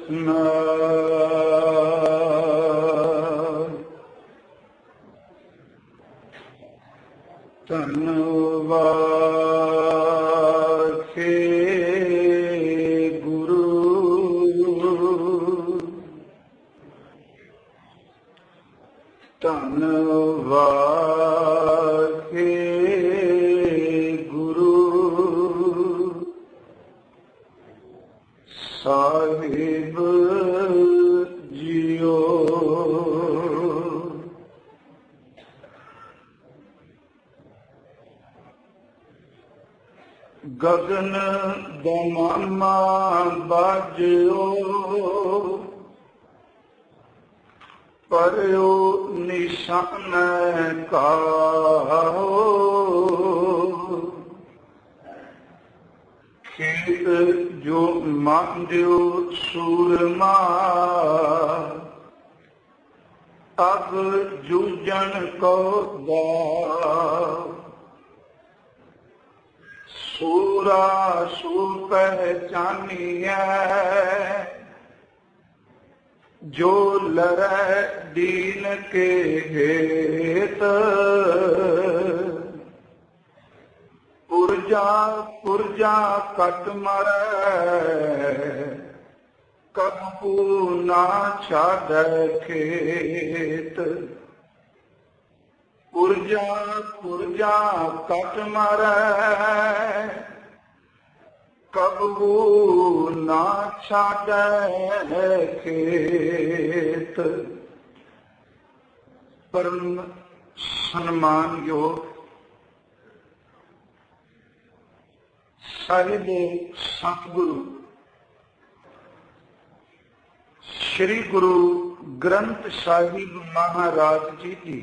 ਸਤਿਨਾਮ ਧੰਨਵਾਖੇ ਗੁਰੂ ਧੰਨਵਾਖੇ Guru Sahib JIO. Gagan ਦਮਾਮਾ ਬਾਜਿਓ ਪਰਿਓ ਨਿਸ਼ਾਨ ਕਾਹੋ ਖੇਤ ਜੋ ਮਾਂਜਿਓ ਸੂਰਮਾ ਅਗ ਜੂਝਣ ਕੋ ਦਾ ਸੂਰਾ ਸੂ ਪਹਿਚਾਨੀਐ ਜੋ ਲੜੈ ਦੀਨ ਕੇ ਹੇਤ ਪੁਰਜਾ ਪੁਰਜਾ ਕਟ ਮਰੈ ਕਬੂ ਨਾ ਛਾੜੈ ਖੇਤ ਪੁਰਜਾ ਪੁਰਜਾ ਕਟ ਮਰੈ ਕਬੂ ਨਾ ਛਾੜੈ ਖੇਤ। ਪਰਮ ਸਨਮਾਨਯੋਗ ਸਾਹਿਬ ਸਤਿਗੁਰੂ ਸ਼੍ਰੀ ਗੁਰੂ ਗ੍ਰੰਥ ਸਾਹਿਬ ਮਹਾਰਾਜ ਜੀ ਦੀ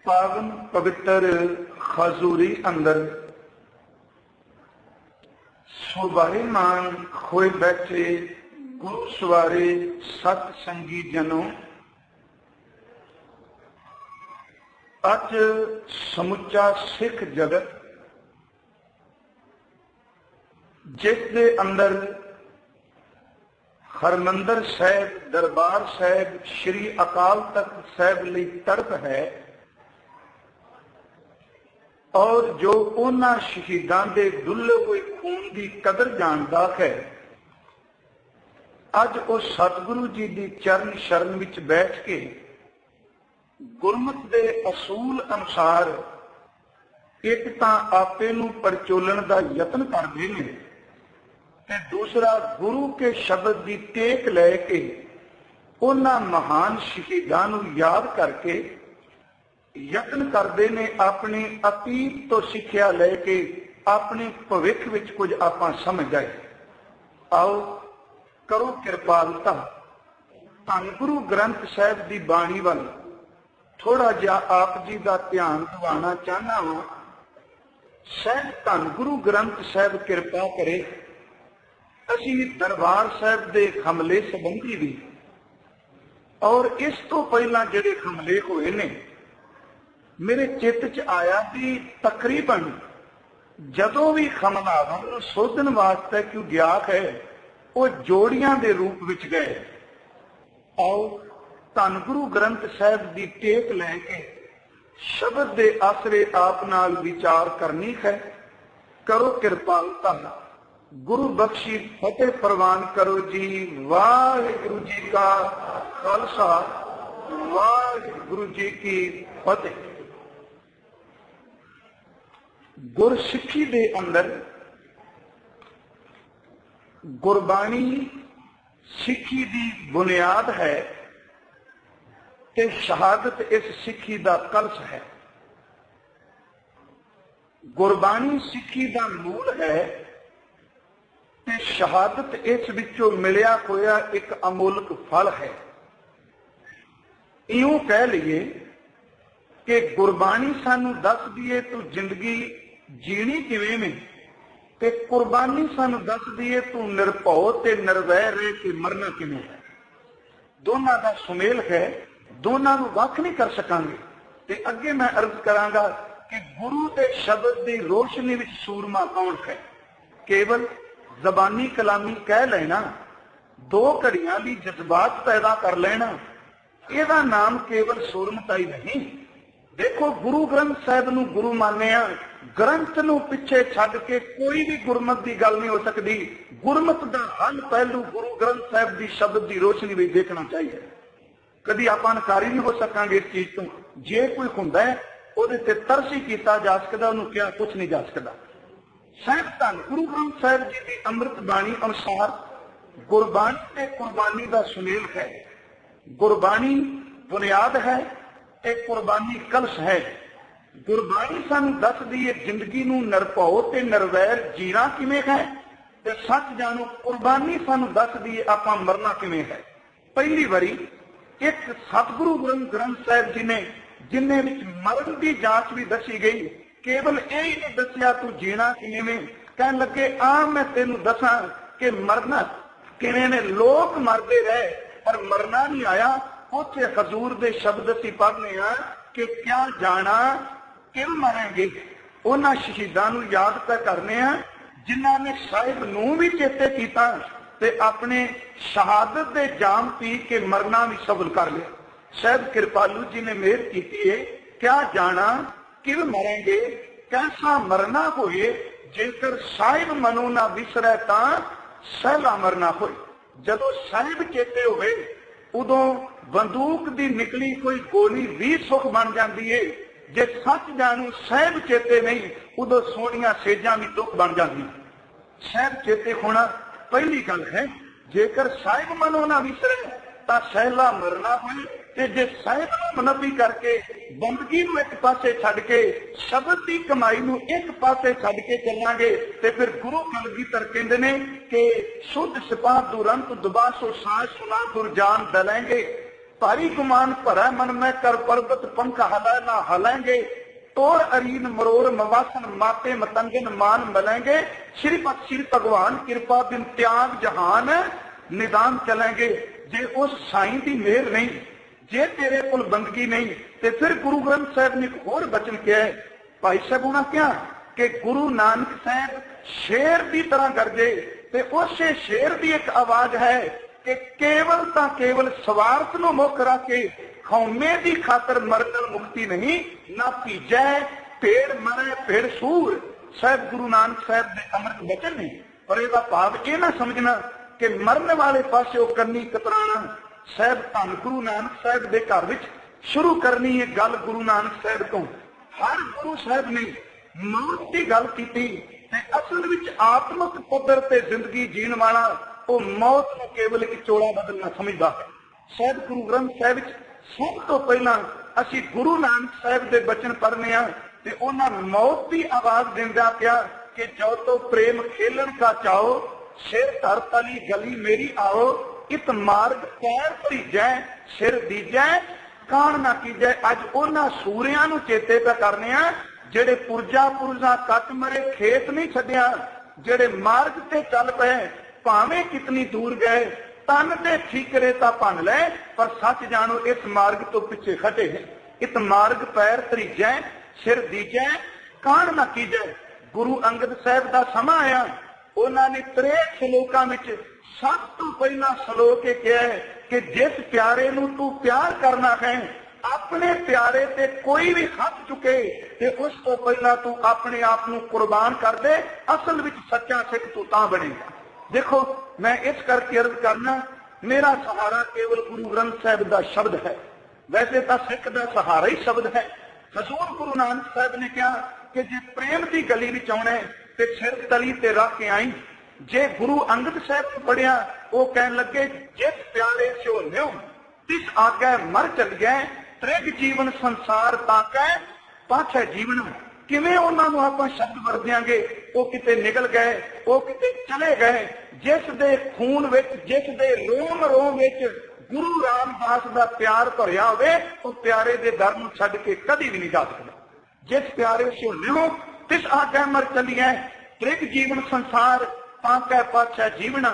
ਪਾਵਨ ਪਵਿੱਤਰ ਹਜ਼ੂਰੀ ਅੰਦਰ ਸੁਭਾਈਮਾਨ ਹੋਏ ਬੈਠੇ ਗੁਰੂ ਸਵਾਰੇ ਸਤ ਸੰਗੀ ਜਨੋ, ਅੱਜ ਸਮੁੱਚਾ ਸਿੱਖ ਜਗਤ ਜਿਸ ਦੇ ਅੰਦਰ ਹਰਮੰਦਰ ਸਾਹਿਬ ਦਰਬਾਰ ਸਾਹਿਬ ਸ਼੍ਰੀ ਅਕਾਲ ਤਖਤ ਸਾਹਿਬ ਲਈ ਤੜਪ ਹੈ ਔਰ ਜੋ ਉਹਨਾਂ ਸ਼ਹੀਦਾਂ ਦੇ ਡੁੱਲੇ ਹੋਏ ਖੂਨ ਦੀ ਕਦਰ ਜਾਣਦਾ ਹੈ, ਅੱਜ ਉਹ ਸਤਿਗੁਰੂ ਜੀ ਦੀ ਚਰਨ ਸ਼ਰਨ ਵਿੱਚ ਬੈਠ ਕੇ ਗੁਰਮਤ ਦੇ ਅਸੂਲ ਅਨੁਸਾਰ ਇੱਕ ਤਾਂ ਆਪੇ ਨੂੰ ਪਰਚੋਲਣ ਦਾ ਯਤਨ ਕਰਦੇ ਨੇ ਤੇ ਦੂਸਰਾ ਗੁਰੂ ਕੇ ਸ਼ਬਦ ਦੀ ਟੇਕ ਲੈ ਕੇ ਉਹਨਾਂ ਮਹਾਨ ਸ਼ਹੀਦਾਂ ਨੂੰ ਯਾਦ ਕਰਕੇ ਯਤਨ ਕਰਦੇ ਨੇ ਆਪਣੀ ਅਤੀਤ ਤੋਂ ਸਿੱਖਿਆ ਲੈ ਕੇ ਆਪਣੇ ਭਵਿੱਖ ਵਿੱਚ ਕੁਝ ਆਪਾਂ ਸਮਝ ਜਾਏ। ਆਓ ਕਰੋ ਕਿਰਪਾਲਤਾ, ਧੰਨ ਗੁਰੂ ਗ੍ਰੰਥ ਸਾਹਿਬ ਦੀ ਬਾਣੀ ਵੱਲ ਥੋੜਾ ਜਿਹਾ ਆਪ ਜੀ ਦਾ ਧਿਆਨ ਦਿਵਾਉਣਾ ਚਾਹਨਾ ਹਾਂ। ਸਹਿਜ ਧੰਨ ਗੁਰੂ ਗ੍ਰੰਥ ਸਾਹਿਬ ਕਿਰਪਾ ਕਰੇ ਅਸੀਂ ਦਰਬਾਰ ਸਾਹਿਬ ਦੇ ਹਮਲੇ ਸੰਬੰਧੀ ਵੀ ਔਰ ਇਸ ਤੋਂ ਪਹਿਲਾਂ ਜਿਹੜੇ ਹਮਲੇ ਹੋਏ ਨੇ ਮੇਰੇ ਚਿੱਤ 'ਚ ਆਇਆ ਕਿ ਤਕਰੀਬਨ ਜਦੋਂ ਵੀ ਹਮਲਾਵਰ ਨੂੰ ਸੋਧਣ ਵਾਸਤੇ ਕਿਉਂ ਗਿਆ ਹੈ ਉਹ ਜੋੜੀਆਂ ਦੇ ਰੂਪ ਵਿੱਚ ਗਏ। ਆਓ ਧੰਨ ਗੁਰੂ ਗ੍ਰੰਥ ਸਾਹਿਬ ਦੀ ਟੇਕ ਲੈ ਕੇ ਸ਼ਬਦ ਦੇ ਆਸਰੇ ਆਪ ਨਾਲ ਵਿਚਾਰ ਕਰਨੀ ਹੈ। ਕਰੋ ਕਿਰਪਾਲਤਾ, ਗੁਰੂ ਬਖਸ਼ੀ ਫਤਿਹ ਪ੍ਰਵਾਨ ਕਰੋ ਜੀ। ਵਾਹਿਗੁਰੂ ਜੀ ਕਾ ਖਾਲਸਾ, ਵਾਹਿਗੁਰੂ ਜੀ ਕੀ ਫਤਿਹ। ਗੁਰਸਿੱਖੀ ਦੇ ਅੰਦਰ ਗੁਰਬਾਣੀ ਸਿੱਖੀ ਦੀ ਬੁਨਿਆਦ ਹੈ ਤੇ ਸ਼ਹਾਦਤ ਇਸ ਸਿੱਖੀ ਦਾ ਕਲਸ਼ ਹੈ। ਗੁਰਬਾਣੀ ਸਿੱਖੀ ਦਾ ਮੂਲ ਹੈ ਤੇ ਸ਼ਹਾਦਤ ਇਸ ਵਿੱਚੋਂ ਮਿਲਿਆ ਹੋਇਆ ਇੱਕ ਅਮੋਲਕ ਫਲ ਹੈ। ਇਉਂ ਕਹਿ ਲਈਏ ਕਿ ਗੁਰਬਾਣੀ ਸਾਨੂੰ ਦੱਸਦੀ ਏ ਤੂੰ ਜ਼ਿੰਦਗੀ ਜੀਣੀ ਕਿਵੇਂ ਨੇ ਤੇ ਕੁਰਬਾਨੀ ਸਾਨੂੰ ਦੱਸਦੀ ਏ ਤੂੰ ਨਿਰਭਉ ਤੇ ਨਿਰਵੈ ਰਹਿ ਕੇ ਮਰਨਾ ਕਿਵੇਂ ਹੈ। ਦੋਨਾਂ ਦਾ ਸੁਮੇਲ ਹੈ, ਦੋਨਾਂ ਨੂੰ ਵੱਖ ਨਹੀਂ ਕਰ ਸਕਾਂਗੇ। ਤੇ ਅੱਗੇ ਮੈਂ ਅਰਜ਼ ਕਰਾਂਗਾ ਕਿ ਗੁਰੂ ਦੇ ਸ਼ਬਦ ਦੀ ਰੋਸ਼ਨੀ ਵਿੱਚ ਸੂਰਮਾ ਕੌਣ ਹੈ? ਕੇਵਲ ਜ਼ਬਾਨੀ ਕਲਾਮੀ ਕਹਿ ਲੈਣਾ, 2 ਘੜੀਆਂ ਦੀ ਜਜ਼ਬਾਤ ਪੈਦਾ ਕਰ ਲੈਣਾ, ਇਹਦਾ ਨਾਮ ਕੇਵਲ ਸੁਰਮਤਾਈ ਨਹੀਂ। ਦੇਖੋ, ਗੁਰੂ ਗ੍ਰੰਥ ਸਾਹਿਬ ਨੂੰ ਗੁਰੂ ਮੰਨਿਆ, ਗ੍ਰੰਥ ਨੂੰ ਪਿੱਛੇ ਛੱਡ ਕੇ ਕੋਈ ਵੀ ਗੁਰਮਤ ਦੀ ਗੱਲ ਨਹੀਂ ਹੋ ਸਕਦੀ। ਗੁਰਮਤ ਦਾ ਹਰ ਪਹਿਲੂ ਗੁਰੂ ਗ੍ਰੰਥ ਸਾਹਿਬ ਦੀ ਸ਼ਬਦ ਦੀ ਰੋਸ਼ਨੀ ਵਿੱਚ ਦੇਖਣਾ ਚਾਹੀਦਾ। ਕਦੀ ਆਪਾਂ ਇਨਕਾਰੀ ਨਹੀਂ ਹੋ ਸਕਾਂਗੇ ਇਸ ਚੀਜ਼ ਤੋਂ। ਜੇ ਕੋਈ ਹੁੰਦਾ ਹੈ ਉਹਦੇ ਤੇ ਤਰਸ ਹੀ ਕੀਤਾ ਜਾ ਸਕਦਾ, ਉਹਨੂੰ ਕਿਹਾ ਕੁਛ ਨਹੀਂ ਜਾ ਸਕਦਾ। ਸਾਹਿਬ ਧੰਨ ਗੁਰੂ ਗ੍ਰੰਥ ਸਾਹਿਬ ਜੀ ਦੀ ਅੰਮ੍ਰਿਤ ਬਾਣੀ ਅਨੁਸਾਰ ਗੁਰਬਾਣੀ ਤੇ ਕੁਰਬਾਨੀ ਦਾ ਸੁਮੇਲ ਹੈ। ਗੁਰਬਾਣੀ ਬੁਨਿਆਦ ਹੈ, ਇਹ ਕੁਰਬਾਨੀ ਕਲਸ਼ ਹੈ। ਗੁਰਬਾਣੀ ਸਾਨੂੰ ਦੱਸਦੀ ਹੈ ਜ਼ਿੰਦਗੀ ਨੂੰ ਨਿਰਭਉ ਤੇ ਨਿਰਵੈਰ ਜੀਣਾ ਕਿਵੇਂ ਹੈ, ਤੇ ਸੱਚ ਜਾਣੋ ਕੁਰਬਾਨੀ ਸਾਨੂੰ ਦੱਸਦੀ ਹੈ ਆਪਾਂ ਮਰਨਾ ਕਿਵੇਂ ਹੈ। ਪਹਿਲੀ ਵਾਰੀ ਇੱਕ ਸਤਿਗੁਰੂ ਗ੍ਰੰਥ ਸਾਹਿਬ ਜੀ ਨੇ, ਜਿੰਨੇ ਵਿੱਚ ਮਰਨ ਦੀ ਜਾਂਚ ਵੀ ਦੱਸੀ ਗਈ, ਕੇਵਲ ਇਹ ਹੀ ਨਹੀਂ ਦੱਸਿਆ ਤੂੰ ਜੀਣਾ ਕਿਵੇਂ। ਕਹਿਣ ਲੱਗੇ ਆ ਮੈਂ ਤੈਨੂੰ ਦੱਸਾਂ ਕਿ ਮਰਨਾ ਕਿਵੇਂ ਨੇ। ਲੋਕ ਮਰਦੇ ਰਹੇ ਪਰ ਮਰਨਾ ਨਹੀਂ ਆਇਆ। ਉੱਥੇ ਹਜ਼ੂਰ ਦੇ ਸ਼ਬਦ ਅਸੀਂ ਪੜ੍ਹਨੇ ਆ ਕਿ ਕਿਆ ਜਾਣਾ ਕਿਵੇਂ ਮਰਾਂਗੇ। ਉਹਨਾਂ ਸ਼ਹੀਦਾਂ ਨੂੰ ਯਾਦ ਤਾਂ ਕਰਨੇ ਆ ਜਿਨ੍ਹਾਂ ਨੇ ਸਾਹਿਬ ਨੂੰ ਵੀ ਚੇਤੇ ਕੀਤਾ ਤੇ ਆਪਣੇ ਸ਼ਹਾਦਤ ਦੇ ਜਾਮ ਪੀ ਕੇ ਮਰਨਾ ਵੀ ਸਬਰ ਕਰ ਲਿਆ। ਸਾਹਿਬ ਕਿਰਪਾਲੂ ਜੀ ਨੇ ਮਿਹਰ ਕੀਤੀ ਹੈ, ਕਿਆ ਜਾਣਾ ਕਿਵੇਂ ਮਰਾਂਗੇ, ਕੈਸਾ ਮਰਨਾ ਹੋਏ, ਜੇਕਰ ਸਾਹਿਬ ਮਨੋਂ ਨਾ ਵਿਸਰੈ ਤਾਂ ਸਹਿਲਾ ਮਰਨਾ ਹੋਏ। ਜਦੋਂ ਸਾਹਿਬ ਚੇਤੇ ਹੋਵੇ ਉਦੋਂ ਬੰਦੂਕ ਦੀ ਨਿਕਲੀ ਕੋਈ ਗੋਲੀ ਵੀ ਸੁੱਖ ਬਣ ਜਾਂਦੀ ਹੈ। ਜੇ ਸੱਚ ਜਾਣੂ ਸਾਹਿਬ ਚੇਤੇ ਨਹੀਂ, ਉਦੋਂ ਸੋਹਣੀਆਂ ਸੇਜਾਂ ਵੀ ਦੁੱਖ ਬਣ ਜਾਂਦੀਆਂ। ਸਾਹਿਬ ਚੇਤੇ ਹੋਣਾ ਪਹਿਲੀ ਗੱਲ ਹੈ। ਜੇਕਰ ਸਾਹਿਬ ਮਨੋਂ ਨਾ ਵਿਸਰੇ ਤਾਂ ਸਹਿਲਾ ਮਰਨਾ ਹੋਏ, ਤੇ ਜੇ ਸਾਹਿਬ ਨੂੰ ਮਨਪੀ ਕਰਕੇ ਬੰਦਗੀ ਨੂੰ ਇੱਕ ਪਾਸੇ ਛੱਡ ਕੇ ਸ਼ਬਦ ਦੀ ਕਮਾਈ ਨੂੰ ਇੱਕ ਪਾਸੇ ਛੱਡ ਕੇ ਚੱਲਾਂਗੇ ਤੇ ਫਿਰ ਗੁਰੂ ਕਲਗੀਧਰ ਕਹਿੰਦੇ ਨੇ ਕਿ ਸ਼ੁੱਧ ਸਿਪਾਹ ਦੁਰੰਤ ਦੁਬਾਸੋ ਸਾਜ ਸੁਨਾ ਦੁਰਜਾਨ ਦਲੇਂਗੇ, ਭਾਰੀ ਗੁਮਾਨ ਭਰਾ ਮਨ ਮੈਂ ਕਰ ਪਰਬਤ ਪੰਖ ਹਲਾ ਨਾ ਹਲਾਂਗੇ, ਤੋੜ ਅਰੀਨ ਮਰੋਰ ਮਵਾਸਨ ਮਾਤੇ ਮਤੰਗਨ ਮਾਨ ਮਲੇंगे, श्री भगवान कृपा बिन त्याग जहान निदान चलेंगे। जे उस साईं की मेहर नहीं, जे तेरे कोल बंदगी नहीं, ते फिर गुरु ग्रंथ साहब ने एक होर बचन किया है। भाई साहब होना क्या कि गुरु नानक साहब शेर की तरह गरजे, ते उस शेर की एक आवाज है कि केवल ता केवल स्वार्थ नूं मुख रख के खौमे की खातर मरन मुक्ति नहीं, ना भीजै भेड़ मरे भेड़ सूर। साहब गुरु नानक साहब के अमृत वचन ने, पर इसका भाव यह ना समझना कि मरने वाले पासे करनी कतराना। साहब धन गुरु नानक साहब के घर विच शुरू करनी है गल गुरु नानक साहब तो। हर गुरु साहब ने मौत की गल की, असल विच आत्मक पद्धर ते जिंदगी जीण वाला वो मौत को केवल एक चोला बदलना समझदा है। साहब गुरु ग्रंथ साहब विच सब तो पहला असी गुरु नानक साहब के बचन पढ़ने आ ते उन्हां मौत की आवाज दिंदा पिया कि जो तो प्रेम खेलन का चाहो, सिर धर तली गली मेरी आओ, इत मार्ग पैर भरीजै सिर दीजै कान ना कीजै। अज उन्हां सूरियां नूं चेते पे करने आ जेड़े पुरजा कट मरे खेत नहीं छड्डिया, जेड़े मार्ग ते चल पे भावें कितनी दूर गए, तन ते ठीकरे तां भन ले, पर सच जानो इस मार्ग तो पिछे खटे है। इत मार्ग पैर धरीजै सिर दीजै कान ना कीजै। गुरु अंगद साहब का समा आया, उन्होंने 63 श्लोकां विच सब तो पहला श्लोक कहा है कि जिस प्यारे नूं तू प्यार करना है, अपने प्यारे ते कोई भी हाथ चुके ते उस तो पहला तू अपने आप नूं कुर्बान कर दे। असल विच सच्चा सिख तू तां बनेगा। देखो, मैं इस करके अर्ज करना, मेरा सहारा केवल गुरु ग्रंथ साहब का शब्द है। वैसे तो सिख का सहारा ही शब्द है। हजूर गुरु नानक साहब ने कहा कि जे प्रेम की गली में आना तो सिर तली ते रख के आई। जे गुरु अंगद साहब ने पढ़िया, वो कहन लगे जिस प्यारे सो न्यो तिस आगे मर चल गए, त्रिग जीवन संसार ताकै पाछै जीवन। किवें उन्होंने आप शब्द वरत्यागे, वो किते निकल गए, वो किते चले गए। जिस दे खून विच, जिस दे रोम रोम विच गुरु रामदास का प्यार भरिया होवे, वो प्यारे दे दर नूं छड्ड के कदी भी नहीं जा सकता। जिस प्यारे सो न्यो तिस आगे मर चलिए, त्रिग जीवन संसार ताकै पाछै जीवन।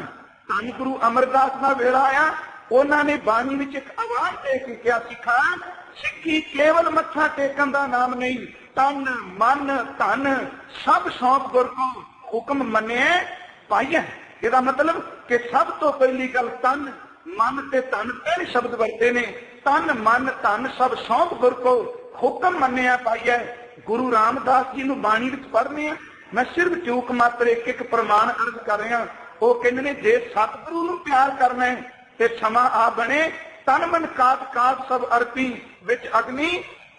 धन गुरु अमरदास का वेला आया, उन्होंने बाणी विच एक आवाज दे के कहा, सिखा सिक्खी केवल मत्था टेकन का नाम नहीं, तन मन धन सब सौंप गुर को हुक्म मने पाई है। ਇਹਦਾ मतलब कि सब तो पहली गल तन मन ते धन पहले शब्द वरते ने। तन मन धन सब सौंप गुर को हुक्म मन्निया पाई है। गुरु रामदास जी नूं बाणी विच पढ़ने मैं सिर्फ चूक मात्र एक एक प्रमाण अर्ज कर रहा। वो कहते ने जे सतगुरु नूं प्यार करना है ते क्षमा आ बने तन मन कात कात सब अर्पी विच अग्नि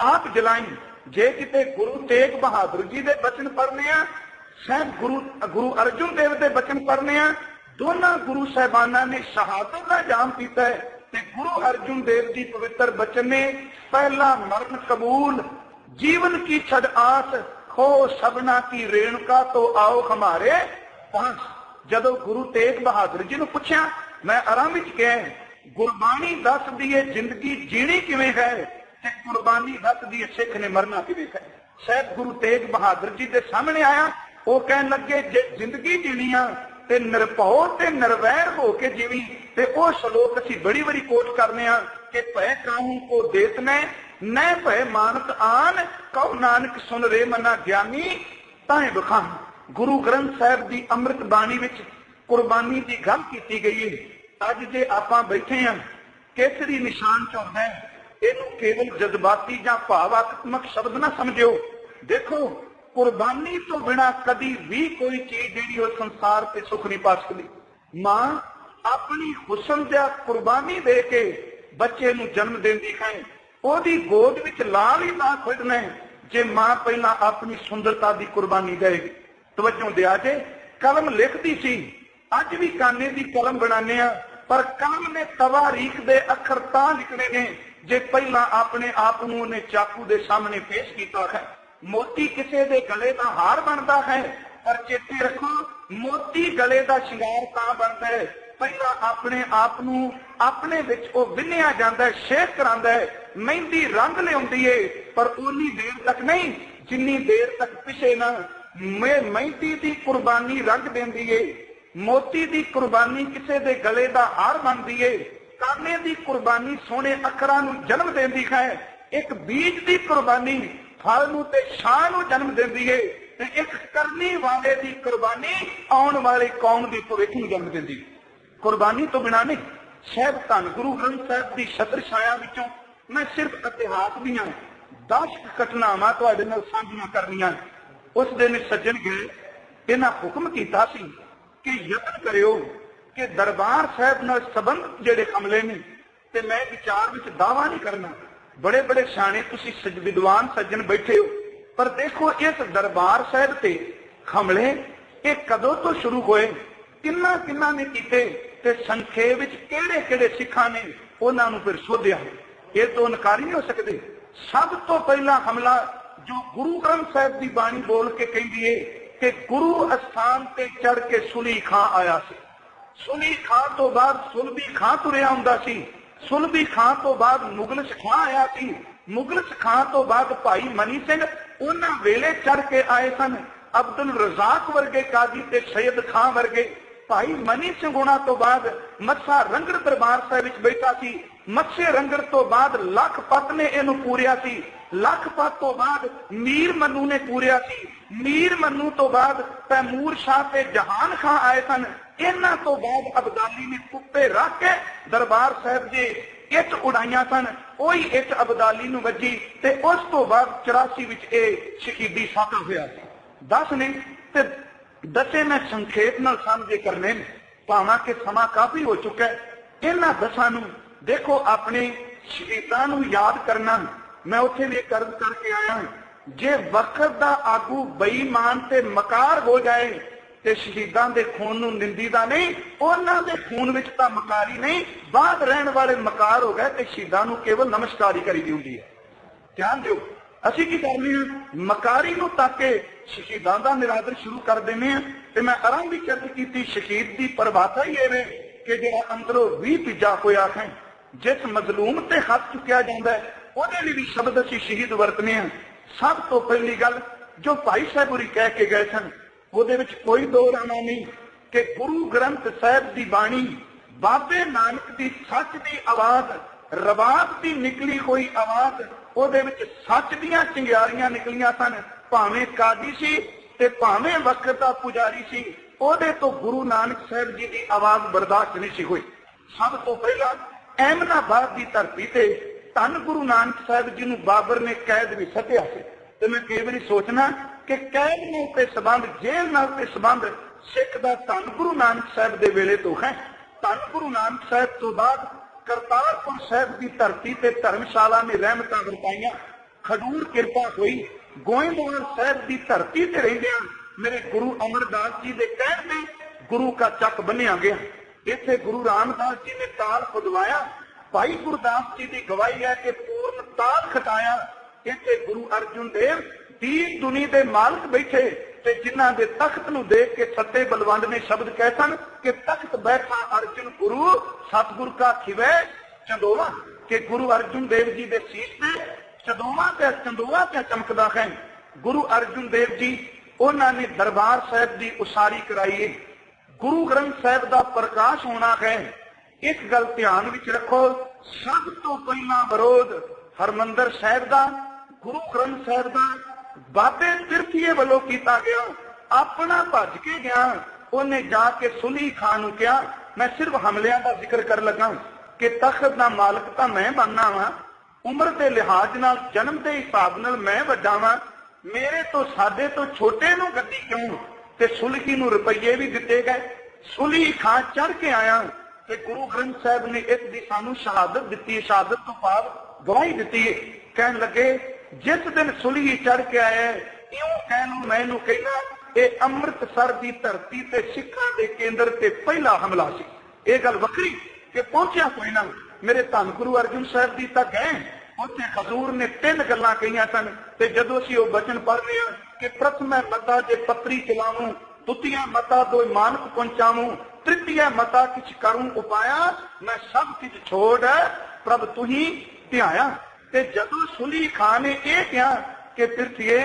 आप जलाई। जे किते गुरु तेग बहादुर जी दे बचन पढ़ने शायद गुरु अर्जुन देव के बचन पढ़ने दोनों गुरु साहबाना ने शहादत का जाम पीता है। ते गुरु अर्जुन देव जी पवित्र बचन ने पहला मरण कबूल जीवन की छड़ आस खो सबना की रेणुका तो आओ हमारे पास। जदों गुरु तेग बहादुर जी ने पूछा मैं आराम विच कहा गुरबाणी दस दी है जिंदगी जीनी किवें है ते कुर्बानी दस दी सिख ने मरना किवें है। शायद गुरु तेग बहादुर जी के सामने आया वो कह लगे जे जिंदगी जीनी ते निरभौ ते निर्वैर होके जीवी ते वो श्लोक असी बड़ी बड़ी कोट करने कि भय काहू को देत न भय मानत आन कहो नानक सुन रे मना ज्ञानी ताए बखान। गुरु ग्रंथ साहब की अमृत बाणी विच कुर्बानी की गल की गई है। अज जे आपां बैठे हैं केसरी निशान चुनना है इनू केवल जज्बाती या भावात्मक शब्द ना समझो। देखो कुर्बानी तो बिना कदी भी कोई चीज जी संसार पे सुख नहीं पा सकती। मां अपनी हुसन दा कुर्बानी दे के बच्चे नूं जन्म देंदी है ओदी गोद विच लाल ही ना खड़ना है जे मां पहला अपनी सुंदरता की कुर्बानी देगी। तवज्जो दिया जे कलम लिखती सी अज भी काने की कलम बनाने पर कलम ने तवारीख दे अखर तां लिखने ने जे पहला अपने आप नूं ने चाकू दे सामने पेश किया है। मोती किसी दे गले का हार बनता है पर चेते रखो मोती गले का श्रृंगार तां बनता है पहला अपने आप नूं अपने विच ओ विन्निया जांदा है शेक करांदा है मेहंदी रंग लियाउंदी है पर उन्नी देर तक नहीं जिन्नी देर तक पिछे ना मेहंदी की कुर्बानी रंग देंदी है। मोती की कुर्बानी किसी दे गले का हार बनती है। काने की कुर्बानी सोने अखरां नूं जन्म देंदी है। एक बीज की कुर्बानी फल नूं ते छां नूं जन्म देंदी है ते एक करनी वाले की कुर्बानी आने वाले कौम की भविख नूं जन्म देंदी। कुर्बानी तो बिना नहीं। शायद धन गुरु ग्रंथ साहब की छत्र छाया विचों मैं सिर्फ इतिहास दीआं 10 घटनावां तुहाडे नाल साझीआं करनीआं। उस दिन सज्जन गए इन्हां हुक्म कीता सी कि यतन करियो कि दरबार साहब नाल संबंध जिहड़े हमले ने ते मैं विचार विच दावा नहीं करना। बड़े बड़े सियाणे तुसीं विद्वान सज्जन बैठे हो पर देखो इस दरबार साहब ते हमले ये कदों तो शुरू होए किन्ना किन्ना ने कीते ते संखेप विच किहड़े किहड़े सिखां ने उन्हां नूं फिर सोधिया। ये तो इनकारी नहीं हो सकते। सब तो पहला हमला जो गुरु ग्रंथ साहब की बाणी बोल के कहती है कि गुरु अस्थान ते चढ़ के सुली खां आया सी। सुली खां तो बाद सुलभी खां तुरिया हुंदा सी। सुलभी खां तो बाद मुगलस खां आया सी। मुगलस खां तो बाद भाई मनी सिंह उन्हां वेले चढ़ के आए सन। अब्दुल रजाक वर्गे काजी ते सैयद खां वर्गे भाई मनी सिंह होना तो बाद मत्सा रंगड़ दरबार साहब विच बैठा सी। मत्से रंगड़ तो बाद लखपत ने इनू पूरिया सी। लखपत तो बाद मीर मन्नू ने पूरिया सी। मीर मन्नू तो बाद तैमूर शाह ते जहान खां आए सन। इन्हां तो बाद अब्दाली ने कुप्पे रख के दरबार साहब जे इट उड़ाइया सन। ओही इट अब्दाली नूं वजी ते उस तो बाद 84 विच ए शहीदी साका होया सी। 10 ने ते दसे मैं संखेप नाल समझे करने भावां के समा काफी हो चुका है। इन्हां 10 नूं देखो अपने शहीदां नूं याद करना मैं उत्थे भी कर्ज करके आया। जे वक्त दा आगू बेईमान ते मकार हो जाए ते शहीदां दे खून नूं निंदीदा नहीं उन्हां दे खून विच तां मकारी नहीं बाद रहण वाले मकार हो गए ते शहीदां नूं केवल नमस्कार ही करी दी हुंदी है। ध्यान दिओ असीं की करनी है मकारी नूं ताके शहीदां दा निरादर शुरू कर देने ते मैं आरंभ भी चर्चा कीती शहीद दी परिभाषा ही है कि जिहड़ा अंदरों भी पिजा होया है जिस मजलूम ते हथ चुकिया जाता है ਉਹਦੇ ਲਈ भी शब्द असीं शहीद वरतने हैं। सब तो पहली गल जो भाई साहब होरी कह के गए सन ਉਹਦੇ ਵਿੱਚ कोई दो राना नहीं कि गुरु ग्रंथ साहब की बाणी बाबे नानक की सच की आवाज रबाब की निकली कोई आवाज ਉਹਦੇ ਵਿੱਚ सच ਦੀਆਂ ਚਿੰਗਾਰੀਆਂ निकलियां सन। भावें काजी सी ते भावें वक्त दा पुजारी सी ਉਹਦੇ ਤੋਂ ਗੁਰੂ ਨਾਨਕ ਸਾਹਿਬ जी की आवाज बर्दाश्त नहीं सी हुई। सब तो पहला अहमदाबाद की धरती से धन गुरु नानक साहब जी ਨੂੰ बाबर ने कैद भी सटिया ਸੀ। ਤੇ मैं कई बार सोचना कि कैद नाल ते संबंध, जेल नाल ते संबंध सिख दा धन गुरु नानक साहब दे वेले तो है। धन गुरु नानक साहब तो बाद करतारपुर साहब की धरती ते धर्मशाला ने रहमतां वरताईयां, खडूर किरपा हुई। गोइंदवाल साहब की धरती ते रहिंदियां मेरे गुरु अमरदास जी दे कहण ते गुरु का चक बन्निया गया। इत्थे गुरु रामदास जी ने ताल खुदवाया। भाई गुरदास जी की गवाही है कि पूर्ण ताल खटाया। इत्थे गुरु अर्जुन देव दीन दुनी दे मालक बैठे ते जिन्हां दे तख्त नूं देख के सत्ते बलवंड ने शब्द कहे सन कि तख्त बैठा अर्जुन गुरु सतगुर का खिवै चंदोवा, के गुरु अर्जुन देव जी दे शीश ते चंदोवा ते चमकदा है। गुरु अर्जुन देव जी उन्हां ने दरबार साहब की उसारी कराई। गुरु ग्रंथ साहब का प्रकाश होना है। एक गल ध्यान विच रखो, सब तो पहला विरोध हरमंदर साहब का, गुरु ग्रंथ साहब का बाबे तिरथीए वालों किया गया। अपना भज के गया, उन्हें जाके सुली खान नूं कहा मैं सिर्फ हमलियां का जिक्र कर लगा कि तख्त का मालक तो मैं बनना वा, उम्र के लिहाज नाल जन्म के हिसाब नाल मैं वड्डा वा, मेरे तो साडे तो छोटे नूं गद्दी क्यों ते सुलही नूं रुपये भी दिते गए। सुली खां चढ़ के आया ते गुरु ग्रंथ साहब ने एक दी सानू शहादत दिती। शहादत तो बाद गवाही दिती है। कहन लगे जिस दिन सुलही चढ़ के आया इउं कहनू मैनू कहना ये अमृतसर की धरती ते सिखां दे केंद्र ते पहला हमला सी। ये गल वखरी कि पहुंचा कोई ना। मेरे धन गुरु अर्जुन साहब जी तक गए, उत्थे हजूर ने 3 गल्लां कहियां सन ते जदों असीं ओह वचन पढ़ रहे हां कि प्रथम मता जे पत्री चलाऊं, द्वितीय मता दो मानक पहुंचाऊं, तृतीय मता किछ करूं उपाया, मैं सब किछ छोड़ प्रभ तुही ध्याया। ते जदों सुली खान ने यह कहा कि तिरथिए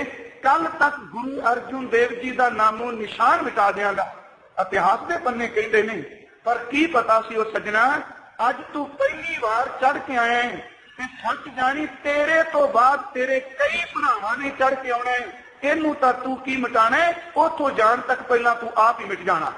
कल तक गुरु अर्जुन देव जी का नामो निशान मिटा देंगा, इतिहास के पन्ने कहते नहीं, पर की पता सी वो सजना अज तू पहली बार चढ़ के आया है ते सच जानी तेरे तो बाद तेरे कई भरावां ने चढ़ के आना है। इनू तां तू की मिटाना है, उथों जान तक पहला तू आप ही मिट जाना।